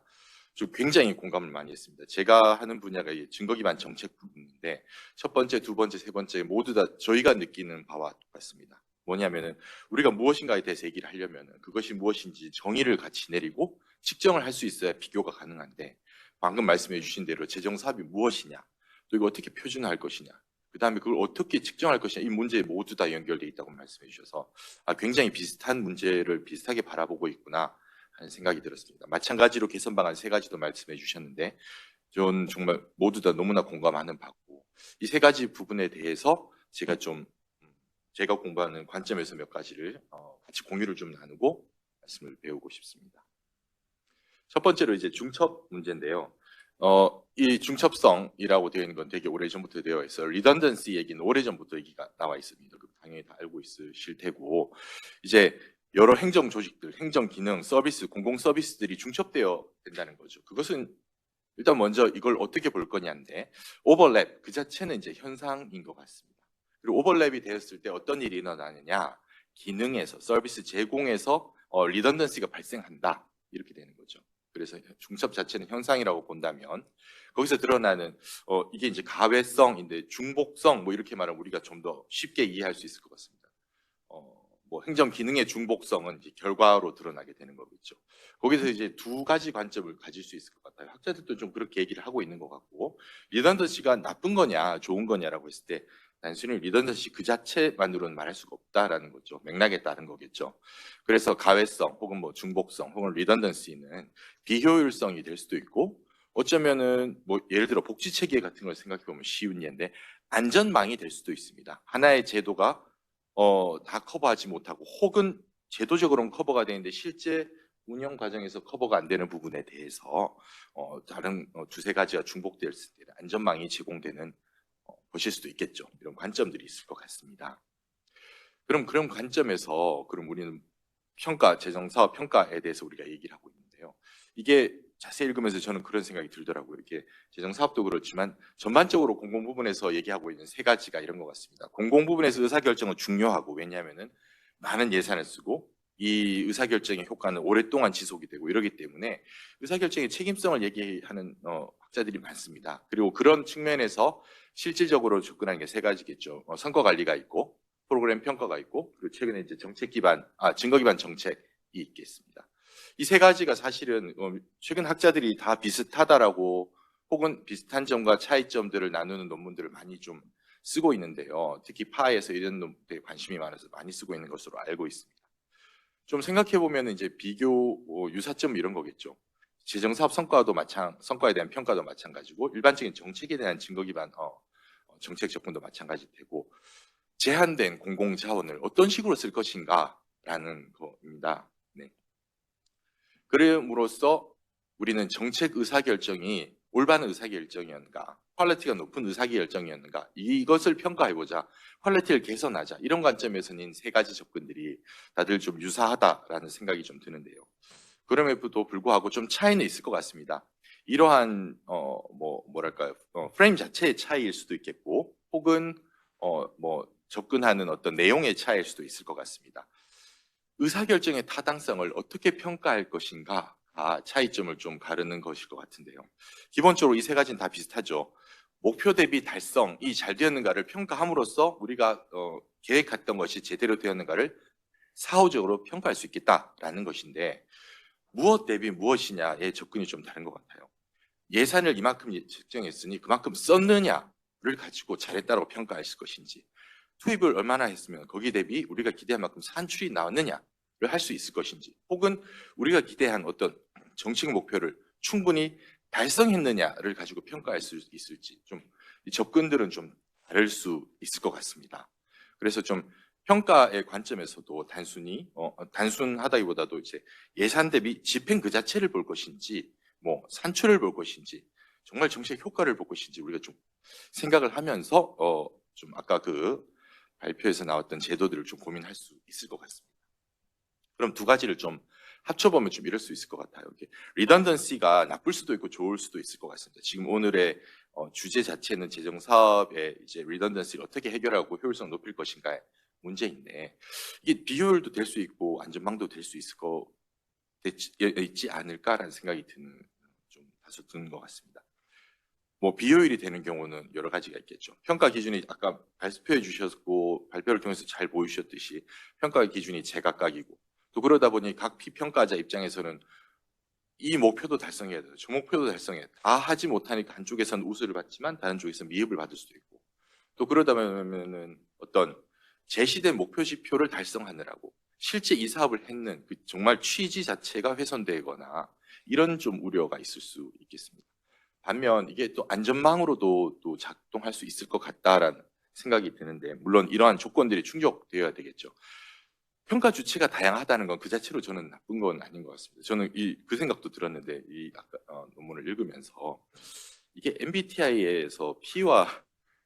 좀 굉장히 공감을 많이 했습니다. 제가 하는 분야가 이 증거 기반 정책 부분인데 첫 번째, 두 번째, 세 번째 모두 다 저희가 느끼는 바와 똑같습니다. 뭐냐면은 우리가 무엇인가에 대해서 얘기를 하려면은 그것이 무엇인지 정의를 같이 내리고 측정을 할 수 있어야 비교가 가능한데, 방금 말씀해 주신 대로 재정 사업이 무엇이냐, 또 이거 어떻게 표준화할 것이냐, 그 다음에 그걸 어떻게 측정할 것이냐, 이 문제에 모두 다 연결되어 있다고 말씀해 주셔서 굉장히 비슷한 문제를 비슷하게 바라보고 있구나 하는 생각이 들었습니다. 마찬가지로 개선 방안 세 가지도 말씀해 주셨는데 전 정말 모두 다 너무나 공감하는 바고, 이 세 가지 부분에 대해서 제가 좀 제가 공부하는 관점에서 몇 가지를 같이 공유를 좀 나누고 말씀을 배우고 싶습니다. 첫 번째로 이제 중첩 문제인데요. 이 중첩성이라고 되어 있는 건 되게 오래전부터 되어 있어요. 리던던시 얘기는 오래전부터 얘기가 나와 있습니다. 당연히 다 알고 있으실 테고, 이제 여러 행정 조직들, 행정 기능, 서비스, 공공 서비스들이 중첩되어 된다는 거죠. 그것은 일단 먼저 이걸 어떻게 볼 거냐인데, 오버랩 그 자체는 이제 현상인 것 같습니다. 그리고 오버랩이 되었을 때 어떤 일이 일어나느냐, 기능에서, 서비스 제공에서 리던던시가 발생한다, 이렇게 되는 거죠. 그래서 중첩 자체는 현상이라고 본다면 거기서 드러나는 이게 이제 가외성인데 중복성, 뭐 이렇게 말하면 우리가 좀 더 쉽게 이해할 수 있을 것 같습니다. 뭐 행정 기능의 중복성은 이제 결과로 드러나게 되는 거겠죠. 거기서 이제 두 가지 관점을 가질 수 있을 것 같아요. 학자들도 좀 그렇게 얘기를 하고 있는 것 같고, 리던던시가 나쁜 거냐 좋은 거냐라고 했을 때 단순히 리던던시 그 자체만으로는 말할 수가 없다라는 거죠. 맥락에 따른 거겠죠. 그래서 가외성 혹은 뭐 중복성 혹은 리던던시는 비효율성이 될 수도 있고, 어쩌면은 뭐 예를 들어 복지 체계 같은 걸 생각해 보면 쉬운 예인데 안전망이 될 수도 있습니다. 하나의 제도가 다 커버하지 못하고, 혹은 제도적으로는 커버가 되는데 실제 운영 과정에서 커버가 안 되는 부분에 대해서 다른 두세 가지가 중복되었을 때 안전망이 제공되는 보실 수도 있겠죠. 이런 관점들이 있을 것 같습니다. 그럼 그런 관점에서 그럼 우리는 평가, 재정사업 평가에 대해서 우리가 얘기를 하고 있는데요. 이게 자세히 읽으면서 저는 그런 생각이 들더라고요. 이렇게 재정사업도 그렇지만 전반적으로 공공 부분에서 얘기하고 있는 세 가지가 이런 것 같습니다. 공공 부분에서 의사결정은 중요하고, 왜냐하면은 많은 예산을 쓰고 이 의사결정의 효과는 오랫동안 지속이 되고 이러기 때문에 의사결정의 책임성을 얘기하는 학자들이 많습니다. 그리고 그런 측면에서 실질적으로 접근하는 게 세 가지겠죠. 성과관리가 있고, 프로그램 평가가 있고, 그리고 최근에 이제 증거 기반 정책이 있겠습니다. 이 세 가지가 사실은 최근 학자들이 다 비슷하다라고, 혹은 비슷한 점과 차이점들을 나누는 논문들을 많이 좀 쓰고 있는데요. 특히 파에서 이런 논문에 관심이 많아서 많이 쓰고 있는 것으로 알고 있습니다. 좀 생각해 보면 이제 비교 유사점 이런 거겠죠. 재정사업 성과에 대한 평가도 마찬가지고, 일반적인 정책에 대한 증거 기반 정책 접근도 마찬가지 되고, 제한된 공공 자원을 어떤 식으로 쓸 것인가라는 겁니다. 네. 그럼으로써 우리는 정책 의사결정이 올바른 의사결정이었는가, 퀄리티가 높은 의사결정이었는가, 이것을 평가해보자, 퀄리티를 개선하자, 이런 관점에서는 세 가지 접근들이 다들 좀 유사하다라는 생각이 좀 드는데요. 그럼에도 불구하고 좀 차이는 있을 것 같습니다. 이러한 프레임 자체의 차이일 수도 있겠고, 혹은 접근하는 어떤 내용의 차이일 수도 있을 것 같습니다. 의사결정의 타당성을 어떻게 평가할 것인가, 차이점을 좀 가르는 것일 것 같은데요. 기본적으로 이 세 가지는 다 비슷하죠. 목표 대비 달성이 잘 되었는가를 평가함으로써 우리가 계획했던 것이 제대로 되었는가를 사후적으로 평가할 수 있겠다라는 것인데, 무엇 대비 무엇이냐의 접근이 좀 다른 것 같아요. 예산을 이만큼 책정했으니 그만큼 썼느냐를 가지고 잘했다고 평가할 것인지, 투입을 얼마나 했으면 거기에 대비 우리가 기대한 만큼 산출이 나왔느냐를 할 수 있을 것인지, 혹은 우리가 기대한 어떤 정책 목표를 충분히 달성했느냐를 가지고 평가할 수 있을지, 좀 이 접근들은 좀 다를 수 있을 것 같습니다. 그래서 좀 평가의 관점에서도 단순하다기보다도 이제 예산 대비 집행 그 자체를 볼 것인지, 뭐 산출을 볼 것인지, 정말 정책 효과를 볼 것인지 우리가 좀 생각을 하면서 좀 아까 그 발표에서 나왔던 제도들을 좀 고민할 수 있을 것 같습니다. 그럼 두 가지를 좀 합쳐보면 좀 이럴 수 있을 것 같아요. 이게 리던던시가 나쁠 수도 있고 좋을 수도 있을 것 같습니다. 지금 오늘의 주제 자체는 재정 사업의 이제 리던던시를 어떻게 해결하고 효율성 높일 것인가의 문제인데, 이게 비효율도 될 수 있고 안전망도 될 수 있지 않을까라는 생각이 좀 다소 드는 것 같습니다. 뭐 비효율이 되는 경우는 여러 가지가 있겠죠. 평가 기준이 아까 발표해 주셨고 발표를 통해서 잘 보여주셨듯이 평가 기준이 제각각이고, 또 그러다 보니 각 피평가자 입장에서는 이 목표도 달성해야 돼요. 저 목표도 달성해야 돼. 다 하지 못하니까 한쪽에서는 우수를 받지만 다른 쪽에서는 미흡을 받을 수도 있고, 또 그러다 보면은 어떤 제시된 목표 지표를 달성하느라고 실제 이 사업을 했는 그 정말 취지 자체가 훼손되거나 이런 좀 우려가 있을 수 있겠습니다. 반면 이게 또 안전망으로도 또 작동할 수 있을 것 같다라는 생각이 드는데, 물론 이러한 조건들이 충족되어야 되겠죠. 평가 주체가 다양하다는 건 그 자체로 저는 나쁜 건 아닌 것 같습니다. 저는 그 생각도 들었는데, 이 아까 논문을 읽으면서 이게 MBTI에서 P와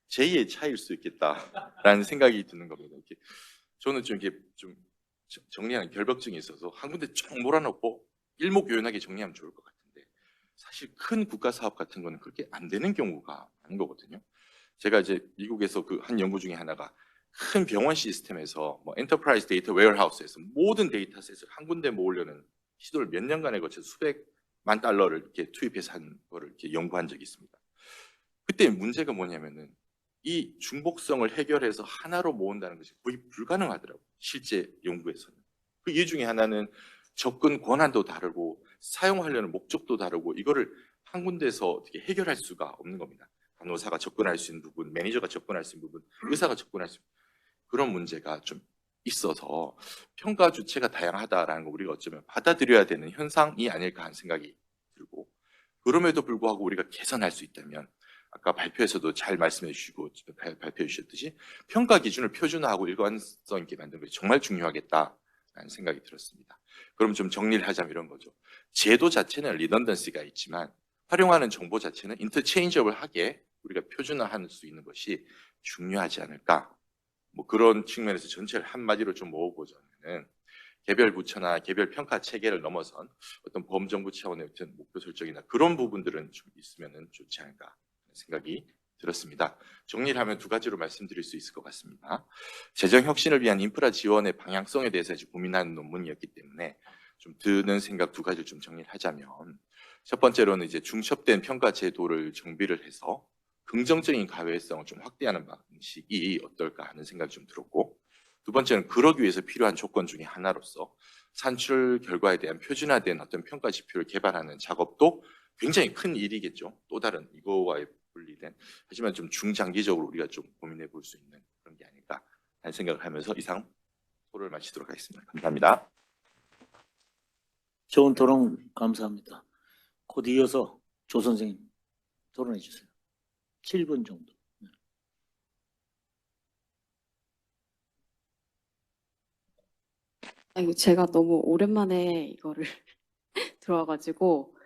J의 차이일 수 있겠다라는 생각이 드는 겁니다. 저는 좀 이게 좀 정리하는 결벽증이 있어서 한 군데 쭉 몰아넣고 일목요연하게 정리하면 좋을 것 같은데, 사실 큰 국가 사업 같은 거는 그렇게 안 되는 경우가 많은 거거든요. 제가 이제 미국에서 그 한 연구 중에 하나가 큰 병원 시스템에서 뭐 엔터프라이즈 데이터 웨어하우스에서 모든 데이터셋을 한 군데 모으려는 시도를 몇 년간에 걸쳐 수백만 달러를 이렇게 투입해서 한 거를 이렇게 연구한 적이 있습니다. 그때 문제가 뭐냐면은 이 중복성을 해결해서 하나로 모은다는 것이 거의 불가능하더라고요. 실제 연구에서는. 그 이유 중에 하나는 접근 권한도 다르고 사용하려는 목적도 다르고, 이거를 한 군데서 어떻게 해결할 수가 없는 겁니다. 간호사가 접근할 수 있는 부분, 매니저가 접근할 수 있는 부분, 의사가 접근할 수 있는 그런 문제가 좀 있어서 평가 주체가 다양하다라는 거 우리가 어쩌면 받아들여야 되는 현상이 아닐까 하는 생각이 들고, 그럼에도 불구하고 우리가 개선할 수 있다면 아까 발표에서도 잘 말씀해 주시고 발표해 주셨듯이 평가 기준을 표준화하고 일관성 있게 만드는 것이 정말 중요하겠다라는 생각이 들었습니다. 그럼 좀 정리를 하자면 이런 거죠. 제도 자체는 리던던시가 있지만 활용하는 정보 자체는 인터체인저블하게 우리가 표준화할 수 있는 것이 중요하지 않을까. 뭐 그런 측면에서 전체를 한마디로 좀 모으고자는 개별 부처나 개별 평가 체계를 넘어선 어떤 범정부 차원의 어떤 목표 설정이나 그런 부분들은 좀 있으면 좋지 않을까 생각이 들었습니다. 정리를 하면 두 가지로 말씀드릴 수 있을 것 같습니다. 재정 혁신을 위한 인프라 지원의 방향성에 대해서 고민하는 논문이었기 때문에 좀 드는 생각 두 가지를 좀 정리를 하자면, 첫 번째로는 이제 중첩된 평가 제도를 정비를 해서 긍정적인 가외성을 좀 확대하는 방식이 어떨까 하는 생각이 좀 들었고, 두 번째는 그러기 위해서 필요한 조건 중에 하나로서 산출 결과에 대한 표준화된 어떤 평가 지표를 개발하는 작업도 굉장히 큰 일이겠죠. 또 다른 이거와의 분리된, 하지만 좀 중장기적으로 우리가 좀 고민해 볼 수 있는 그런 게 아닐까 하는 생각을 하면서 이상 토론을 마치도록 하겠습니다. 감사합니다. 좋은 토론 감사합니다. 곧 이어서 조 선생님 토론해 주세요. 7분 정도. 아니, 제가 너무 오랜만에 이거를 들어와가지고,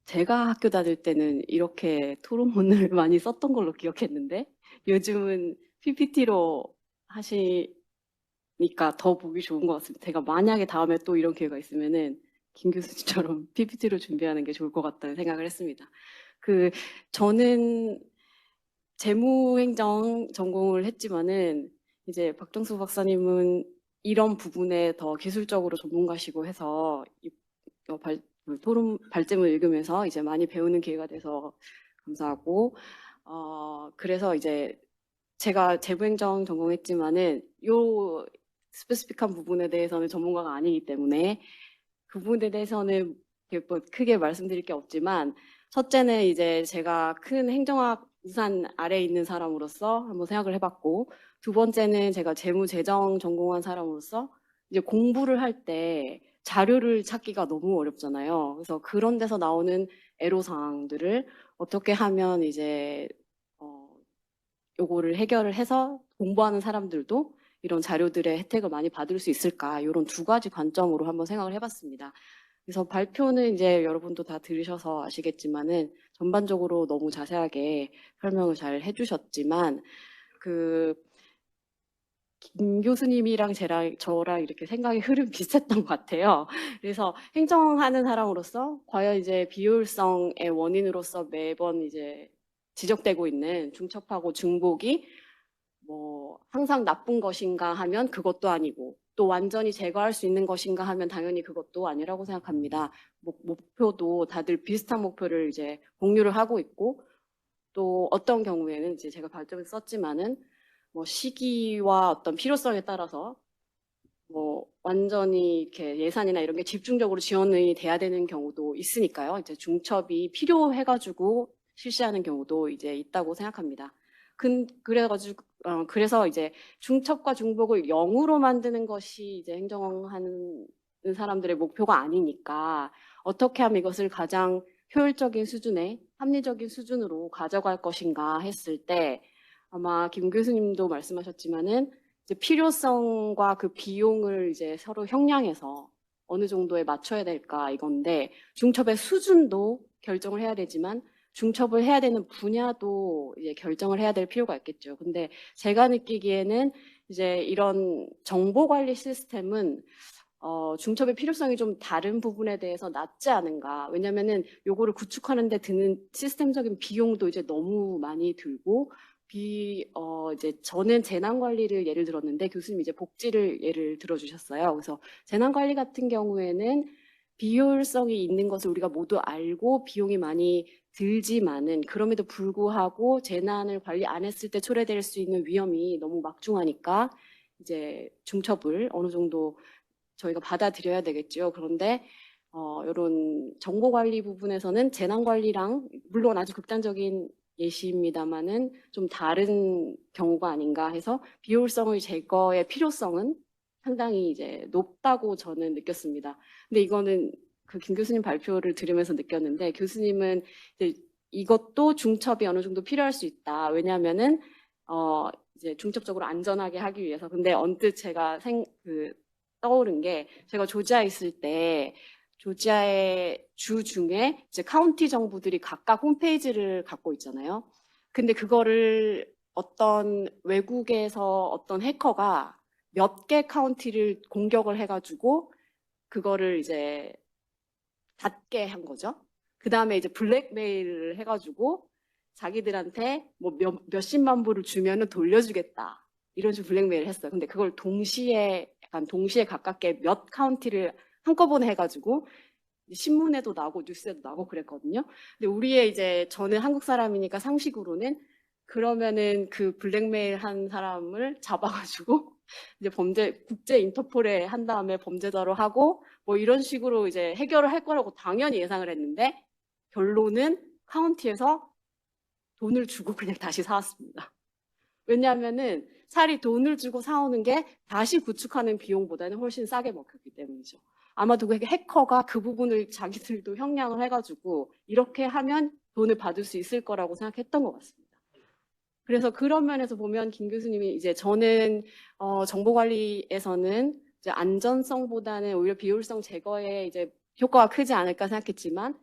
제가 학교 다닐 때는 이렇게 토론문을 많이 썼던 걸로 기억했는데, 요즘은 PPT로 하시니까 더 보기 좋은 것 같습니다. 제가 만약에 다음에 또 이런 기회가 있으면은, 김 교수님처럼 PPT로 준비하는 게 좋을 것 같다는 생각을 했습니다. 저는 재무행정 전공을 했지만은, 이제 박정수 박사님은 이런 부분에 더 기술적으로 전문가시고 해서 토론 발제문 읽으면서 이제 많이 배우는 기회가 돼서 감사하고, 그래서 이제 제가 재무행정 전공했지만은 요 스페시픽한 부분에 대해서는 전문가가 아니기 때문에 그 부분에 대해서는 뭐 크게 말씀드릴 게 없지만, 첫째는 이제 제가 큰 행정학 우산 아래에 있는 사람으로서 한번 생각을 해봤고, 두 번째는 제가 재무재정 전공한 사람으로서 이제 공부를 할 때 자료를 찾기가 너무 어렵잖아요. 그래서 그런 데서 나오는 애로사항들을 어떻게 하면 이제 요거를 해결을 해서 공부하는 사람들도 이런 자료들의 혜택을 많이 받을 수 있을까? 이런 두 가지 관점으로 한번 생각을 해봤습니다. 그래서 발표는 이제 여러분도 다 들으셔서 아시겠지만은 전반적으로 너무 자세하게 설명을 잘 해주셨지만 김 교수님이랑 저랑 이렇게 생각의 흐름 비슷했던 것 같아요. 그래서 행정하는 사람으로서 과연 이제 비효율성의 원인으로서 매번 이제 지적되고 있는 중첩하고 중복이 뭐 항상 나쁜 것인가 하면 그것도 아니고 또 완전히 제거할 수 있는 것인가 하면 당연히 그것도 아니라고 생각합니다. 목표도 다들 비슷한 목표를 이제 공유를 하고 있고 또 어떤 경우에는 이제 제가 발전을 썼지만은 뭐 시기와 어떤 필요성에 따라서 뭐 완전히 이렇게 예산이나 이런 게 집중적으로 지원이 돼야 되는 경우도 있으니까요. 이제 중첩이 필요해가지고 실시하는 경우도 이제 있다고 생각합니다. 그래서 이제 중첩과 중복을 0으로 만드는 것이 이제 행정하는 사람들의 목표가 아니니까 어떻게 하면 이것을 가장 효율적인 수준에 합리적인 수준으로 가져갈 것인가 했을 때 아마 김 교수님도 말씀하셨지만은 이제 필요성과 그 비용을 이제 서로 형량해서 어느 정도에 맞춰야 될까 이건데 중첩의 수준도 결정을 해야 되지만 중첩을 해야 되는 분야도 이제 결정을 해야 될 필요가 있겠죠. 근데 제가 느끼기에는 이제 이런 정보 관리 시스템은 중첩의 필요성이 좀 다른 부분에 대해서 낮지 않은가. 왜냐면은 요거를 구축하는데 드는 시스템적인 비용도 이제 너무 많이 들고 이제 저는 재난관리를 예를 들었는데 교수님 이제 복지를 예를 들어주셨어요. 그래서 재난관리 같은 경우에는 비효율성이 있는 것을 우리가 모두 알고 비용이 많이 들지만은 그럼에도 불구하고 재난을 관리 안 했을 때 초래될 수 있는 위험이 너무 막중하니까 이제 중첩을 어느 정도 저희가 받아들여야 되겠죠. 그런데 이런 정보관리 부분에서는 재난관리랑 물론 아주 극단적인 예시입니다만은 좀 다른 경우가 아닌가 해서 비효율성의 제거의 필요성은 상당히 이제 높다고 저는 느꼈습니다. 근데 이거는 그 김 교수님 발표를 들으면서 느꼈는데 교수님은 이제 이것도 중첩이 어느 정도 필요할 수 있다. 왜냐하면은 이제 중첩적으로 안전하게 하기 위해서. 근데 언뜻 제가 떠오른 게 제가 조지아에 있을 때 조지아의 주 중에 이제 카운티 정부들이 각각 홈페이지를 갖고 있잖아요. 근데 그거를 어떤 외국에서 어떤 해커가 몇 개 카운티를 공격을 해가지고 그거를 이제 닫게 한 거죠. 그 다음에 이제 블랙메일을 해가지고 자기들한테 뭐 몇십만 불을 주면은 돌려주겠다. 이런 식으로 블랙메일을 했어요. 근데 그걸 약간 동시에 가깝게 몇 카운티를 한꺼번에 해가지고 신문에도 나고 뉴스에도 나고 그랬거든요. 근데 저는 한국 사람이니까 상식으로는 그러면은 그 블랙메일 한 사람을 잡아가지고 이제 국제 인터폴에 한 다음에 범죄자로 하고 뭐 이런 식으로 이제 해결을 할 거라고 당연히 예상을 했는데 결론은 카운티에서 돈을 주고 그냥 다시 사왔습니다. 왜냐하면은 차라리 돈을 주고 사오는 게 다시 구축하는 비용보다는 훨씬 싸게 먹혔기 때문이죠. 아마도 그 해커가 그 부분을 자기들도 형량을 해가지고 이렇게 하면 돈을 받을 수 있을 거라고 생각했던 것 같습니다. 그래서 그런 면에서 보면 김 교수님이 이제 저는 정보관리에서는 이제 안전성보다는 오히려 비효율성 제거에 이제 효과가 크지 않을까 생각했지만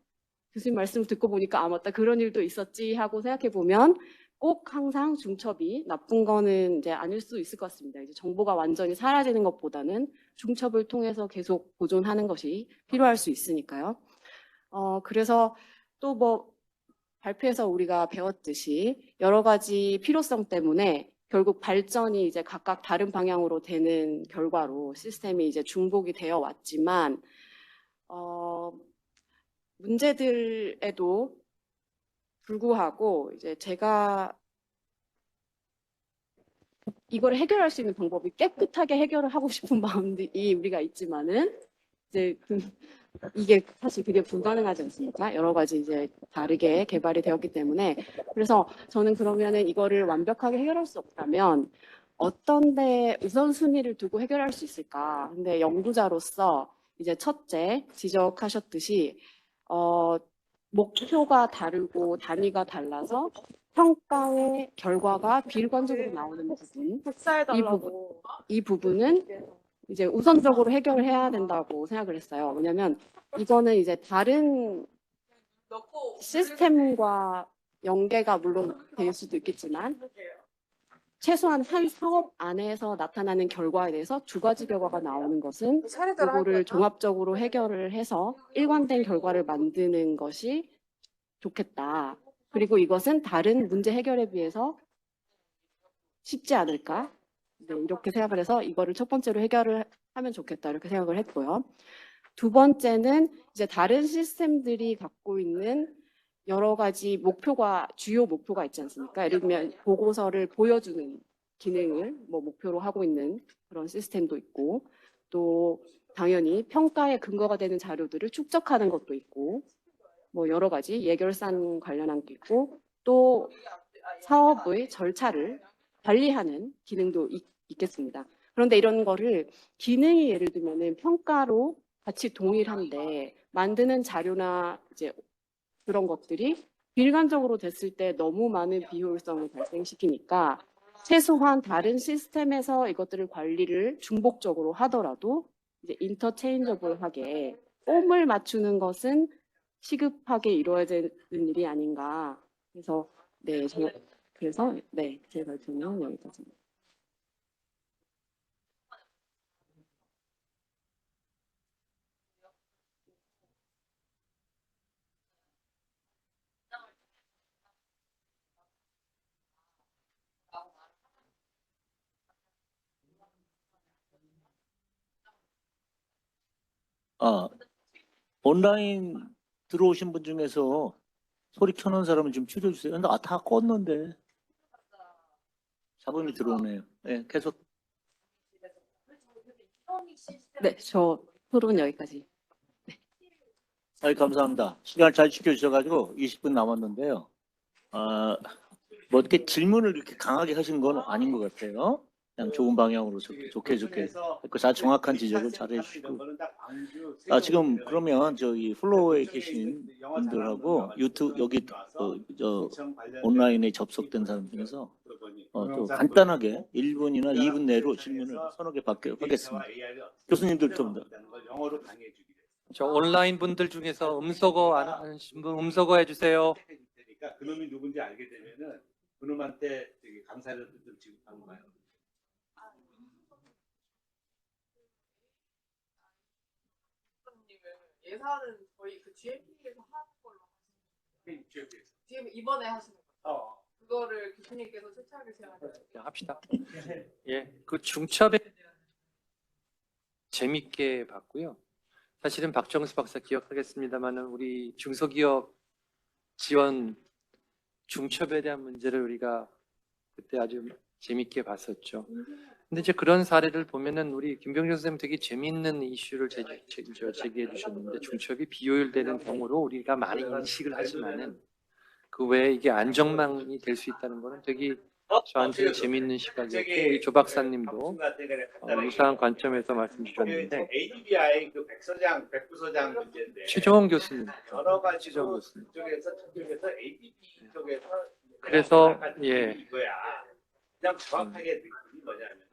교수님 말씀을 듣고 보니까 맞다 그런 일도 있었지 하고 생각해 보면 꼭 항상 중첩이 나쁜 거는 이제 아닐 수 있을 것 같습니다. 이제 정보가 완전히 사라지는 것보다는 중첩을 통해서 계속 보존하는 것이 필요할 수 있으니까요. 그래서 또 뭐 발표에서 우리가 배웠듯이 여러 가지 필요성 때문에 결국 발전이 이제 각각 다른 방향으로 되는 결과로 시스템이 이제 중복이 되어 왔지만 문제들에도 불구하고 이제 제가 이걸 해결할 수 있는 방법이 깨끗하게 해결을 하고 싶은 마음이 우리가 있지만은 이제 이게 사실 그게 불가능하지 않습니까? 여러 가지 이제 다르게 개발이 되었기 때문에 그래서 저는 그러면은 이거를 완벽하게 해결할 수 없다면 어떤 데 우선순위를 두고 해결할 수 있을까? 근데 연구자로서 이제 첫째 지적하셨듯이 목표가 다르고 단위가 달라서 평가의 결과가 비일관적으로 나오는 부분, 이 부분은 이제 우선적으로 해결을 해야 된다고 생각을 했어요. 왜냐하면 이거는 이제 다른 시스템과 연계가 물론 될 수도 있겠지만 최소한 한 사업 안에서 나타나는 결과에 대해서 두 가지 결과가 나오는 것은 이거를 종합적으로 해결을 해서 일관된 결과를 만드는 것이 좋겠다. 그리고 이것은 다른 문제 해결에 비해서 쉽지 않을까? 네, 이렇게 생각을 해서 이거를 첫 번째로 해결을 하면 좋겠다. 이렇게 생각을 했고요. 두 번째는 이제 다른 시스템들이 갖고 있는 여러 가지 목표가, 주요 목표가 있지 않습니까? 예를 들면 보고서를 보여주는 기능을 목표로 하고 있는 그런 시스템도 있고, 또 당연히 평가의 근거가 되는 자료들을 축적하는 것도 있고, 여러 가지 예결산 관련한 게 있고, 또 사업의 절차를 관리하는 기능도 있겠습니다. 그런데 이런 거를 기능이 예를 들면은 평가로 같이 동일한데 만드는 자료나 이제 그런 것들이 비일관적으로 됐을 때 너무 많은 비효율성을 발생시키니까 최소한 다른 시스템에서 이것들을 관리를 중복적으로 하더라도 이제 인터체인저블하게 폼을 맞추는 것은 시급하게 이루어야 되는 일이 아닌가. 그래서 제 발표는 여기까지입니다. 온라인 들어오신 분 중에서 소리 켜놓은 사람은 좀 줄여주세요. 근데 다 껐는데 잡음이 들어오네요. 네, 계속. 네, 저 토론 여기까지. 감사합니다. 시간을 잘 지켜주셔가지고 20분 남았는데요. 이렇게 질문을 이렇게 강하게 하신 건 아닌 것 같아요. 그냥 좋은 방향으로 좋게 잘 정확한 지적을 잘 해주시고. 지금 그러면 저기 플로어에 계신 분들하고 유튜브 여기 온라인에 접속된 사람 중에서 또 간단하게 1분이나 2분 내로 질문을 서너 개 받게 하겠습니다. 교수님들부터. 저 온라인 분들 중에서 음소거 안 하신 분 음소거 해주세요. 그놈이 누군지 알게 되면은 그놈한테 감사를 좀 지급하는 거예요. 예산은 거의 그 GMP에서 하는 걸로 하시는 거예요. 이번에 하시는 거예요. 그거를 교수님께서 채택하게 제안하세요. 합시다. 예, 그 중첩에 대한 재밌게 봤고요. 사실은 박정수 박사 기억하겠습니다만은 우리 중소기업 지원 중첩에 대한 문제를 우리가 그때 아주 재밌게 봤었죠. 근데 이제 그런 사례를 보면은 우리 김병준 선생님 되게 재미있는 이슈를 제기해 주셨는데 중첩이 비효율되는 경우로 우리가 많이 인식을 하지만은 그 외에 이게 안정망이 될 수 있다는 거는 되게 저한테 재미있는 시각이었고 우리 조 박사님도 유사한 관점에서 말씀 주셨는데 ADBI 그 백 부서장 문제인데 최종원 교수님 여러 가지 최종원 교수님 쪽에서 ADB 쪽에서 그래서 예 이거야. 그냥 정확하게 느낌이 뭐냐면은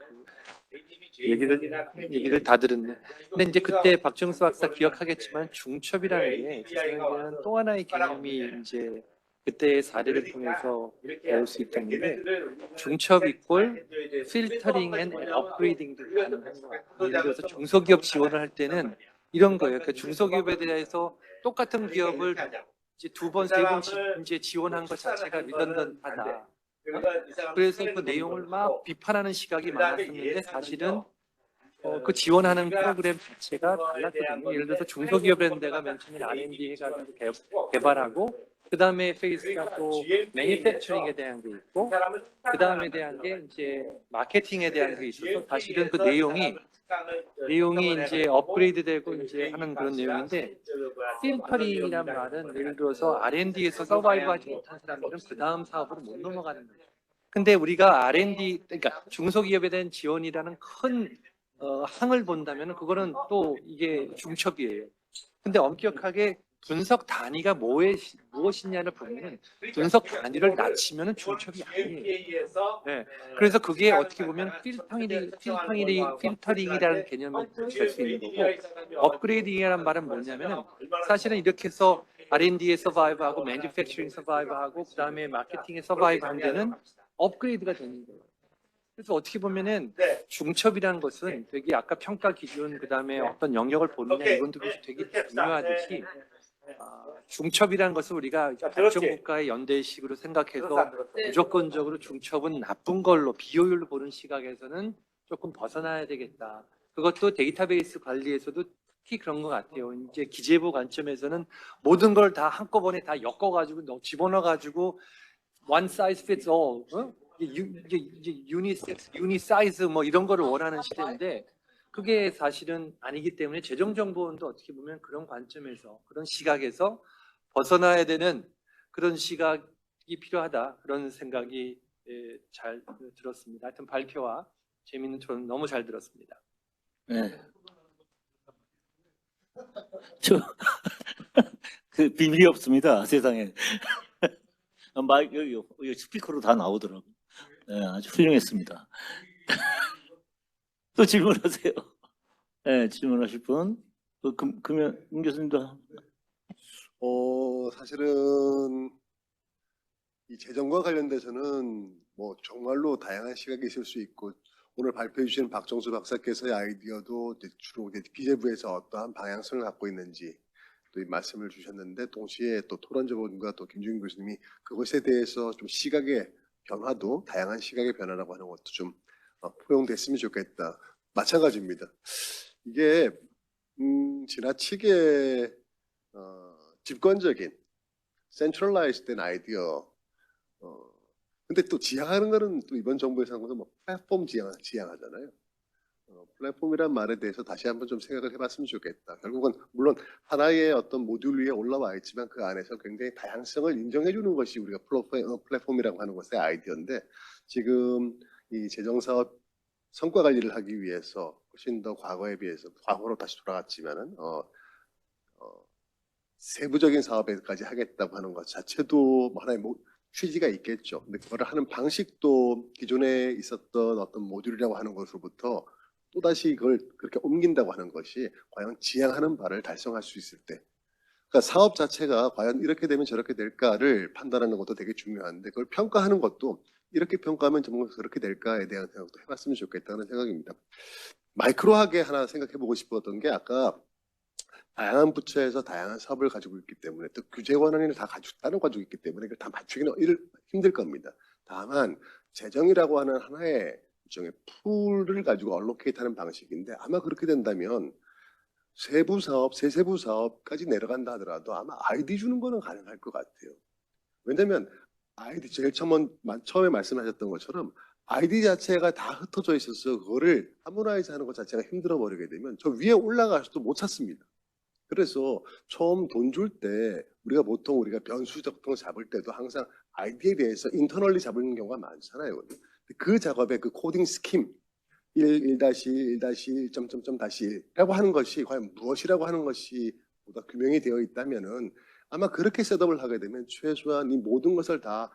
얘기를 다 들었네. 근데 이제 그때 박정수 박사 기억하겠지만 중첩이라는 게 세상에는 또 하나의 개념이 이제 그때의 사례를 통해서 배울 수 있었는데 중첩 이꼴 필터링 앤 업그레이딩도 가능한 것 같아요. 예를 들어서 중소기업 지원을 할 때는 이런 거예요. 그 중소기업에 대해서 똑같은 기업을 이제 두 번, 세 번 이제 지원한 것 자체가 리던던하다. 그래서 그 내용을 막 비판하는 시각이 많았었는데 사실은 그 지원하는 프로그램 자체가 달랐거든요. 예를 들어서 중소기업이라는 데가 맨 처음에 R&D 해가지고 개발하고 그 다음에 페이스가 또 매니팩처링에 대한 게 있고 그 다음에 대한 게 이제 마케팅에 대한 게 있어서 사실은 그 내용이 이제 업그레이드되고 이제 하는 그런 내용인데 필터링이란 말은 예를 들어서 R&D에서 서바이브하지 못한 사람들은 그 다음 사업으로 못 넘어가는 거죠. 근데 우리가 R&D 그러니까 중소기업에 대한 지원이라는 큰 항을 본다면 그거는 또 이게 중첩이에요. 근데 엄격하게 분석 단위가 무엇이냐를 보면 분석 단위를 낮추면 중첩이 아니에요. 네. 그래서 그게 어떻게 보면 필터링이라는 개념이 될 수 있는 거고, 업그레이딩이라는 말은 뭐냐면은 사실은 이렇게 해서 R&D에 서바이브하고 매니팩처링 서바이브하고 그다음에 마케팅에 서바이브한 데는 업그레이드가 되는 거예요. 그래서 어떻게 보면은 중첩이라는 것은 되게 아까 평가 기준 그다음에 어떤 영역을 보느냐 이런 것도 되게 중요하듯이 중첩이라는 것을 우리가 국정국가의 연대식으로 생각해서 무조건적으로 중첩은 나쁜 걸로 비효율로 보는 시각에서는 조금 벗어나야 되겠다. 그것도 데이터베이스 관리에서도 특히 그런 것 같아요. 이제 기재부 관점에서는 모든 걸 다 한꺼번에 다 엮어가지고 집어넣어가지고 one size fits all, 유니섹스, 유니사이즈 뭐 이런 거를 원하는 시대인데 그게 사실은 아니기 때문에 재정정보원도 어떻게 보면 그런 관점에서 그런 시각에서 벗어나야 되는 그런 시각이 필요하다 그런 생각이 잘 들었습니다. 하여튼 발표와 재미있는 토론 너무 잘 들었습니다. 네. 그 비밀이 없습니다. 세상에. 여기 스피커로 다 나오더라고. 네, 아주 훌륭했습니다. 또 질문하세요. 네, 질문하실 분. 그러면 임 교수님도. 사실은 이 재정과 관련돼서는 뭐 정말로 다양한 시각이 있을 수 있고 오늘 발표해 주신 박정수 박사께서의 아이디어도 주로 기재부에서 어떠한 방향성을 갖고 있는지 또 이 말씀을 주셨는데 동시에 또 토론자분과 또 김중인 교수님이 그것에 대해서 좀 시각의 변화도 다양한 시각의 변화라고 하는 것도 좀 포용됐으면 좋겠다. 마찬가지입니다. 이게 지나치게 집권적인 센트럴라이즈 된 아이디어 근데 또 지향하는 거는 또 이번 정부에서 하는 것은 뭐 플랫폼 지향하잖아요. 플랫폼이란 말에 대해서 다시 한번 좀 생각을 해봤으면 좋겠다. 결국은 물론 하나의 어떤 모듈 위에 올라와 있지만 그 안에서 굉장히 다양성을 인정해주는 것이 우리가 플랫폼이라고 하는 것의 아이디어인데 지금 이 재정사업 성과 관리를 하기 위해서 훨씬 더 과거에 비해서 과거로 다시 돌아갔지만은 세부적인 사업에까지 하겠다고 하는 것 자체도 뭐 하나의 취지가 있겠죠. 근데 그거를 하는 방식도 기존에 있었던 어떤 모듈이라고 하는 것으로부터 또다시 그걸 그렇게 옮긴다고 하는 것이 과연 지향하는 바를 달성할 수 있을 때 그러니까 사업 자체가 과연 이렇게 되면 저렇게 될까를 판단하는 것도 되게 중요한데 그걸 평가하는 것도 이렇게 평가하면 정말 그렇게 될까에 대한 생각도 해봤으면 좋겠다는 생각입니다. 마이크로하게 하나 생각해보고 싶었던 게 아까 다양한 부처에서 다양한 사업을 가지고 있기 때문에 또 규제 권한을 다 가지고 있기 때문에 이걸 다 맞추기는 힘들 겁니다. 다만 재정이라고 하는 하나의 일종의 풀을 가지고 얼로케이트하는 방식인데 아마 그렇게 된다면 세세부 사업까지 내려간다 하더라도 아마 아이디 주는 거는 가능할 것 같아요. 왜냐하면 아이디 제일 처음에 말씀하셨던 것처럼 아이디 자체가 다 흩어져 있어서 그거를 하모나이즈 하는 것 자체가 힘들어 버리게 되면 저 위에 올라가서도 못 찾습니다. 그래서 처음 돈 줄 때 우리가 변수 적통 잡을 때도 항상 아이디에 대해서 인터널리 잡는 경우가 많잖아요. 그 작업의 그 코딩 스킴 1-1-1-1.1라고 하는 것이 과연 무엇이라고 하는 것이 보다 규명이 되어 있다면은 아마 그렇게 셋업을 하게 되면 최소한 이 모든 것을 다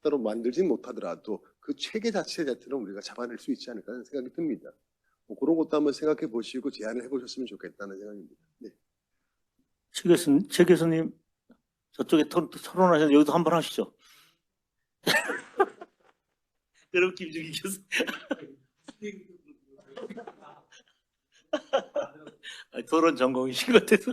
따로 만들진 못하더라도 그 체계 자체는 우리가 잡아낼 수 있지 않을까 하는 생각이 듭니다. 뭐 그런 것도 한번 생각해 보시고 제안을 해보셨으면 좋겠다는 생각입니다. 네. 최 교수님 저쪽에 토론하셔서 여기도 한번 하시죠. 그럼 김중희 교수. 토론 전공이신 것 같아서.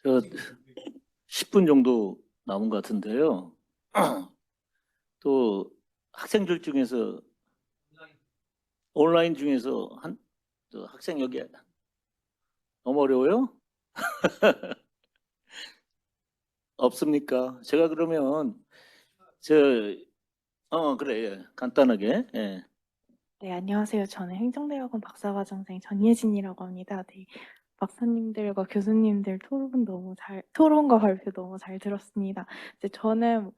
저 10분 정도 남은 것 같은데요. 또 학생들 중에서 온라인 중에서 저 학생 여기 너무 어려워요? 없습니까? 제가 그러면 그래, 예. 간단하게. 예. 네, 안녕하세요. 저는 행정대학원 박사과정생 전예진이라고 합니다. 네, 박사님들과 교수님들 토론과 발표 너무 잘 들었습니다. 이제 저는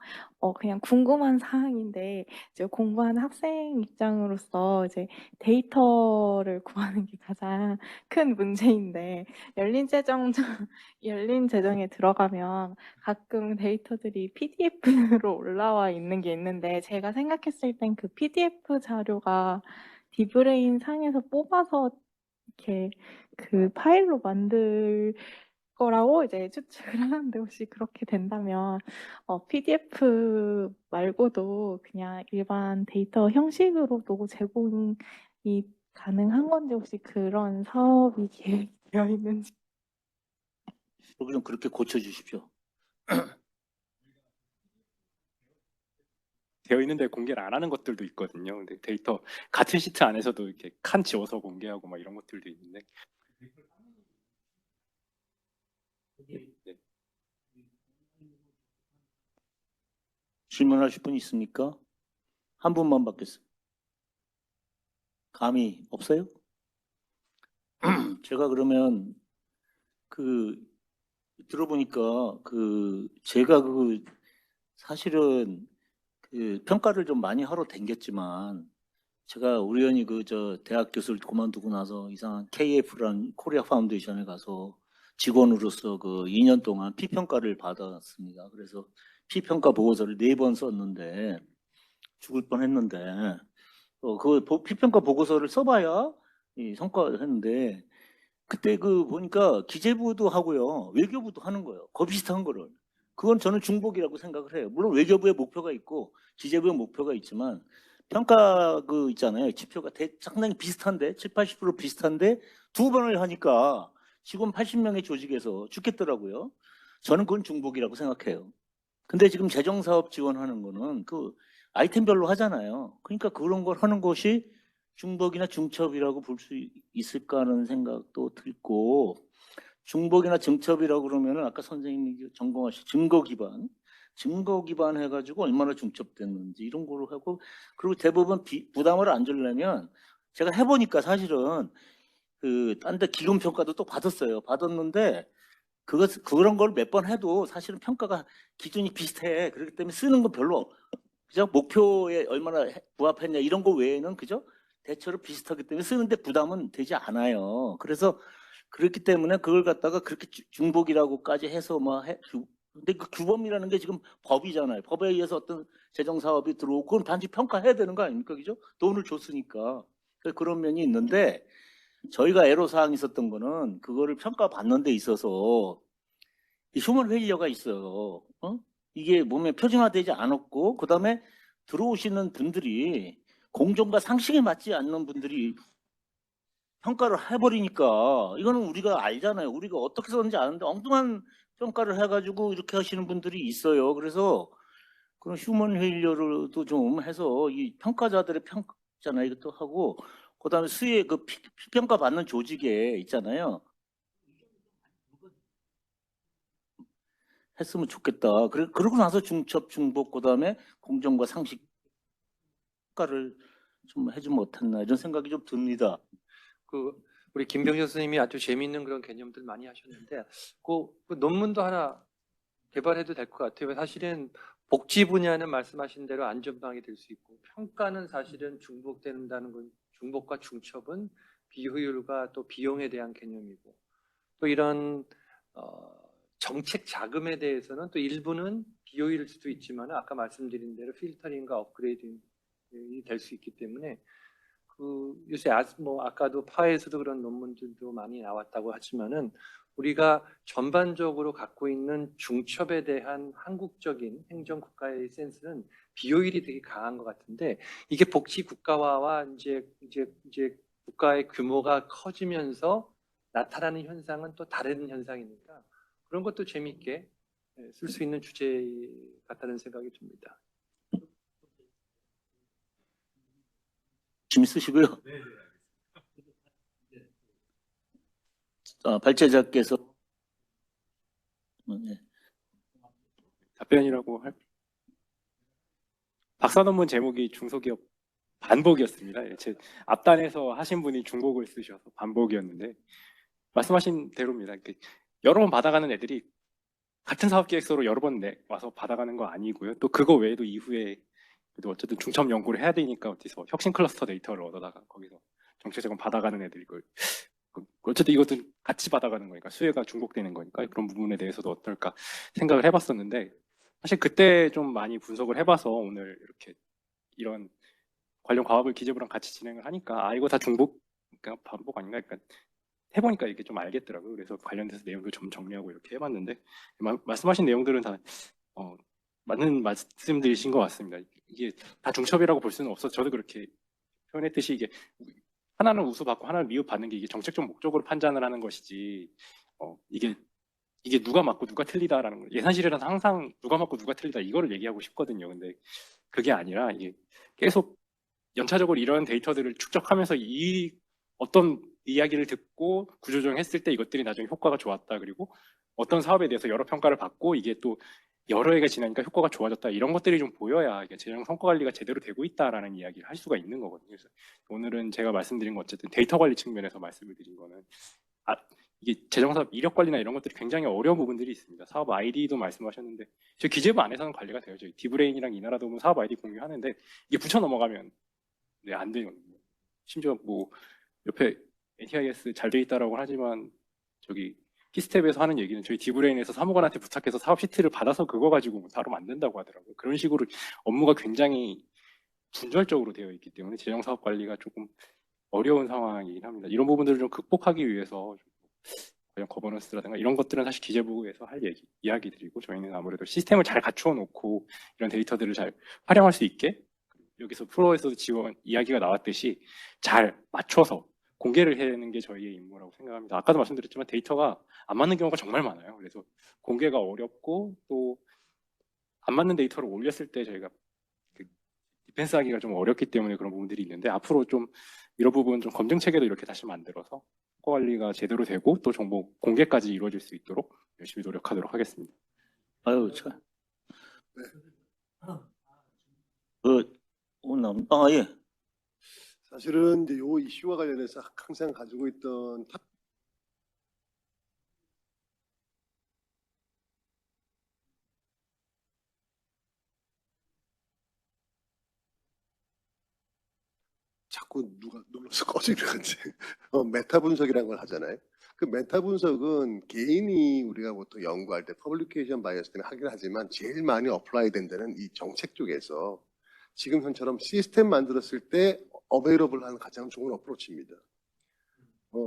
그냥 궁금한 사항인데, 이제 공부하는 학생 입장으로서 이제 데이터를 구하는 게 가장 큰 문제인데, 열린 재정에 들어가면 가끔 데이터들이 PDF로 올라와 있는 게 있는데, 제가 생각했을 땐 그 PDF 자료가 디브레인 상에서 뽑아서 이렇게 그 파일로 만들 거라고 이제 추측을 하는데, 혹시 그렇게 된다면 PDF 말고도 그냥 일반 데이터 형식으로도 제공이 가능한 건지, 혹시 그런 사업이 계획되어 있는지. 좀 그렇게 고쳐주십시오. 되어 있는데 공개를 안 하는 것들도 있거든요. 근데 데이터 같은 시트 안에서도 이렇게 칸 지워서 공개하고 막 이런 것들도 있는데. 네. 질문하실 분 있습니까? 한 분만 받겠습니다. 감이 없어요? 제가 그러면 들어보니까 제가 사실은 평가를 좀 많이 하러 댕겼지만, 제가 우연히 대학 교수를 그만두고 나서 이상한 KF라는 코리아 파운데이션에 가서 직원으로서 2년 동안 피평가를 받았습니다. 그래서 피평가 보고서를 4번 썼는데 죽을 뻔했는데, 피평가 보고서를 써봐야 이 성과를 했는데, 그때 보니까 기재부도 하고요, 외교부도 하는 거예요. 거 비슷한 거를. 그건 저는 중복이라고 생각을 해요. 물론 외교부의 목표가 있고 기재부의 목표가 있지만, 평가 있잖아요. 지표가 상당히 비슷한데, 70~80% 비슷한데 2번을 하니까 직원 80명의 조직에서 죽겠더라고요. 저는 그건 중복이라고 생각해요. 근데 지금 재정사업 지원하는 거는 아이템별로 하잖아요. 그러니까 그런 걸 하는 것이 중복이나 중첩이라고 볼 수 있을까 하는 생각도 들고, 중복이나 중첩이라고 그러면은 아까 선생님이 전공하신 증거 기반 해가지고 얼마나 중첩됐는지 이런 거로 하고, 그리고 대부분 부담을 안 주려면, 제가 해보니까 사실은 딴 데 기금 평가도 또 받았는데, 그런 걸 몇 번 해도 사실은 평가가 기준이 비슷해. 그렇기 때문에 쓰는 건 별로, 그죠? 목표에 얼마나 부합했냐 이런 거 외에는, 그죠? 대체로 비슷하기 때문에 쓰는데 부담은 되지 않아요. 그래서 그렇기 때문에 그걸 갖다가 그렇게 중복이라고까지 해서 근데 그 규범이라는 게 지금 법이잖아요. 법에 의해서 어떤 재정 사업이 들어오고 그건 단지 평가해야 되는 거 아닙니까? 그죠? 돈을 줬으니까. 그런 면이 있는데, 저희가 애로사항이 있었던 거는 그거를 평가받는 데 있어서 휴먼 페일리어가 있어요. 이게 몸에 표준화되지 않았고, 그다음에 들어오시는 분들이 공정과 상식에 맞지 않는 분들이 평가를 해버리니까, 이거는 우리가 알잖아요. 우리가 어떻게 썼는지 아는데 엉뚱한 평가를 해가지고 이렇게 하시는 분들이 있어요. 그래서 그런 휴먼 페일리어도 좀 해서 이 평가자들의 평가잖아요. 이것도 하고, 그다음에 피평가 받는 조직에 있잖아요. 했으면 좋겠다. 그러고 나서 중첩, 중복, 그다음에 공정과 상식가를 좀 해주면 어땠나 이런 생각이 좀 듭니다. 우리 김병준 선생님이 아주 재미있는 그런 개념들 많이 하셨는데, 그 논문도 하나 개발해도 될 것 같아요. 사실은 복지 분야는 말씀하신 대로 안전방이 될 수 있고, 평가는 사실은 중복된다는 건, 중복과 중첩은 비효율과 또 비용에 대한 개념이고, 또 이런 정책 자금에 대해서는 또 일부는 비효율일 수도 있지만, 아까 말씀드린 대로 필터링과 업그레이딩이 될 수 있기 때문에, 요새 아까도 파에서도 그런 논문들도 많이 나왔다고 하지만은, 우리가 전반적으로 갖고 있는 중첩에 대한 한국적인 행정국가의 센스는 비효율이 되게 강한 것 같은데, 이게 복지 국가화와 이제 국가의 규모가 커지면서 나타나는 현상은 또 다른 현상이니까, 그런 것도 재미있게 쓸 수 있는 주제 같다는 생각이 듭니다. 열심히 쓰시고요. 발제자께서 네. 답변이라고 할 박사 논문 제목이 중소기업 반복이었습니다. 예, 제 앞단에서 하신 분이 중복을 쓰셔서 반복이었는데 말씀하신 대로입니다. 여러 번 받아가는 애들이 같은 사업 계획서로 여러 번 와서 받아가는 거 아니고요. 또 그거 외에도 이후에 그래도 어쨌든 중첩 연구를 해야 되니까 어디서 혁신 클러스터 데이터를 얻어다가 거기서 정책자금 받아가는 애들이 어쨌든 이것도 같이 받아가는 거니까 수혜가 중복되는 거니까 그런 부분에 대해서도 어떨까 생각을 해봤었는데 사실 그때 좀 많이 분석을 해봐서 오늘 이렇게 이런 관련 과학을 기재부랑 같이 진행을 하니까 이거 다 중복, 그러니까 반복 아닌가? 그러니까 해보니까 이게 좀 알겠더라고요. 그래서 관련돼서 내용도 좀 정리하고 이렇게 해봤는데 말씀하신 내용들은 다 맞는 말씀들이신 것 같습니다. 이게 다 중첩이라고 볼 수는 없어서 저도 그렇게 표현했듯이 이게 하나는 우수 받고 하나는 미흡 받는 게 이게 정책적 목적으로 판단을 하는 것이지 이게 누가 맞고 누가 틀리다라는 거 예산실에서는 항상 누가 맞고 누가 틀리다 이거를 얘기하고 싶거든요. 근데 그게 아니라 이게 계속 연차적으로 이런 데이터들을 축적하면서 어떤 이야기를 듣고 구조조정했을 때 이것들이 나중에 효과가 좋았다. 그리고 어떤 사업에 대해서 여러 평가를 받고 이게 또 여러 해가 지나니까 효과가 좋아졌다. 이런 것들이 좀 보여야 이게 재정 성과 관리가 제대로 되고 있다라는 이야기를 할 수가 있는 거거든요. 그래서 오늘은 제가 말씀드린 거 어쨌든 데이터 관리 측면에서 말씀을 드린 거는 이게 재정사업 이력 관리나 이런 것들이 굉장히 어려운 부분들이 있습니다. 사업 아이디도 말씀하셨는데 저희 기재부 안에서는 관리가 돼요. 저희 디브레인이랑 이나라도문 사업 아이디 공유하는데 이게 붙여 넘어가면 안 되거든요. 심지어 뭐 옆에 NTIS 잘 돼 있다라고 하지만 저기 히스텝에서 하는 얘기는 저희 디브레인에서 사무관한테 부탁해서 사업 시트를 받아서 그거 가지고 바로 만든다고 하더라고요. 그런 식으로 업무가 굉장히 분절적으로 되어 있기 때문에 재정 사업 관리가 조금 어려운 상황이긴 합니다. 이런 부분들을 좀 극복하기 위해서 관련 거버넌스라든가 이런 것들은 사실 기재부에서 할 이야기들이고 저희는 아무래도 시스템을 잘 갖추어 놓고 이런 데이터들을 잘 활용할 수 있게 여기서 프로에서도 지원 이야기가 나왔듯이 잘 맞춰서 공개를 해야 하는 게 저희의 임무라고 생각합니다. 아까도 말씀드렸지만 데이터가 안 맞는 경우가 정말 많아요. 그래서 공개가 어렵고 또 안 맞는 데이터를 올렸을 때 저희가 디펜스하기가 좀 어렵기 때문에 그런 부분들이 있는데 앞으로 좀 이런 부분 좀 검증 체계도 이렇게 다시 만들어서 성과 관리가 제대로 되고 또 정보 공개까지 이루어질 수 있도록 열심히 노력하도록 하겠습니다. 참. 예. 사실은 이제 요 이슈와 관련해서 항상 가지고 있던 자꾸 누가 눌러서 꺼지려는지 메타 분석이라는 걸 하잖아요. 그 메타 분석은 개인이 우리가 보통 연구할 때 퍼블리케이션 바이어스 때문에 하긴 하지만 제일 많이 어플라이 된다는 이 정책 쪽에서 지금 현처럼 시스템 만들었을 때 어베이러블한 가장 좋은 어프로치입니다.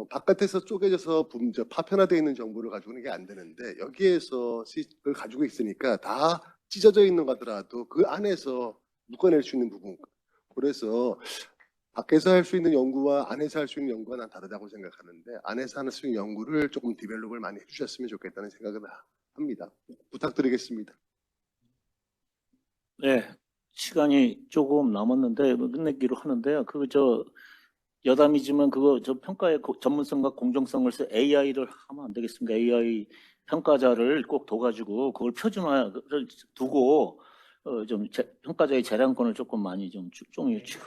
바깥에서 쪼개져서 파편화되어 있는 정보를 가지고는 이게 안 되는데 여기에서 그걸 가지고 있으니까 다 찢어져 있는 거더라도 그 안에서 묶어낼 수 있는 부분. 그래서 밖에서 할 수 있는 연구와 안에서 할 수 있는 연구가 난 다르다고 생각하는데 안에서 할 수 있는 연구를 조금 디벨롭을 많이 해주셨으면 좋겠다는 생각을 합니다. 부탁드리겠습니다. 네, 시간이 조금 남았는데 끝내기로 하는데요. 여담이지만 평가의 전문성과 공정성을 써 AI를 하면 안 되겠습니까? AI 평가자를 꼭 둬가지고 그걸 표준화를 두고 평가자의 재량권을 조금 많이 좀 유치고.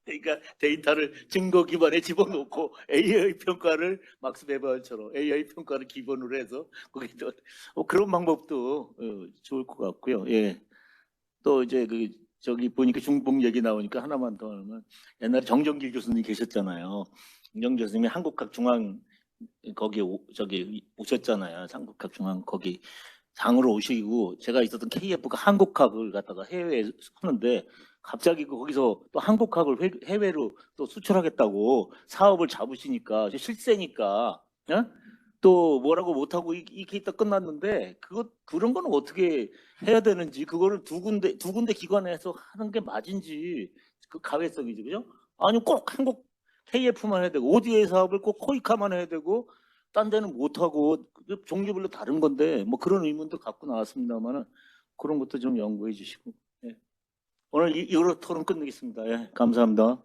그러니까 데이터를 증거 기반에 집어넣고 AI 평가를 막스 베버처럼 AI 평가를 기본으로 해서 거기도 그런 방법도 좋을 것 같고요. 예. 또 이제 저기 보니까 중복 얘기 나오니까 하나만 더 하면 옛날에 정정길 교수님 계셨잖아요. 정정길 교수님이 한국학 중앙 거기 오셨잖아요. 한국학 중앙 거기 장으로 오시고 제가 있었던 KF가 한국학을 갖다가 해외에 하는데 갑자기 거기서 또 한국학을 해외로 또 수출하겠다고 사업을 잡으시니까 실세니까 또 뭐라고 못하고 이렇게 있다 끝났는데 그런 거는 어떻게 해야 되는지 그거를 두 군데 기관에서 하는 게 맞은지 그 가외성이지 그죠? 아니 꼭 한국 KF만 해야 되고 ODA 사업을 꼭 코이카만 해야 되고 딴 데는 못하고 종류별로 다른 건데 뭐 그런 의문도 갖고 나왔습니다만은 그런 것도 좀 연구해 주시고. 예. 오늘 이후로 토론 끝내겠습니다. 예, 감사합니다.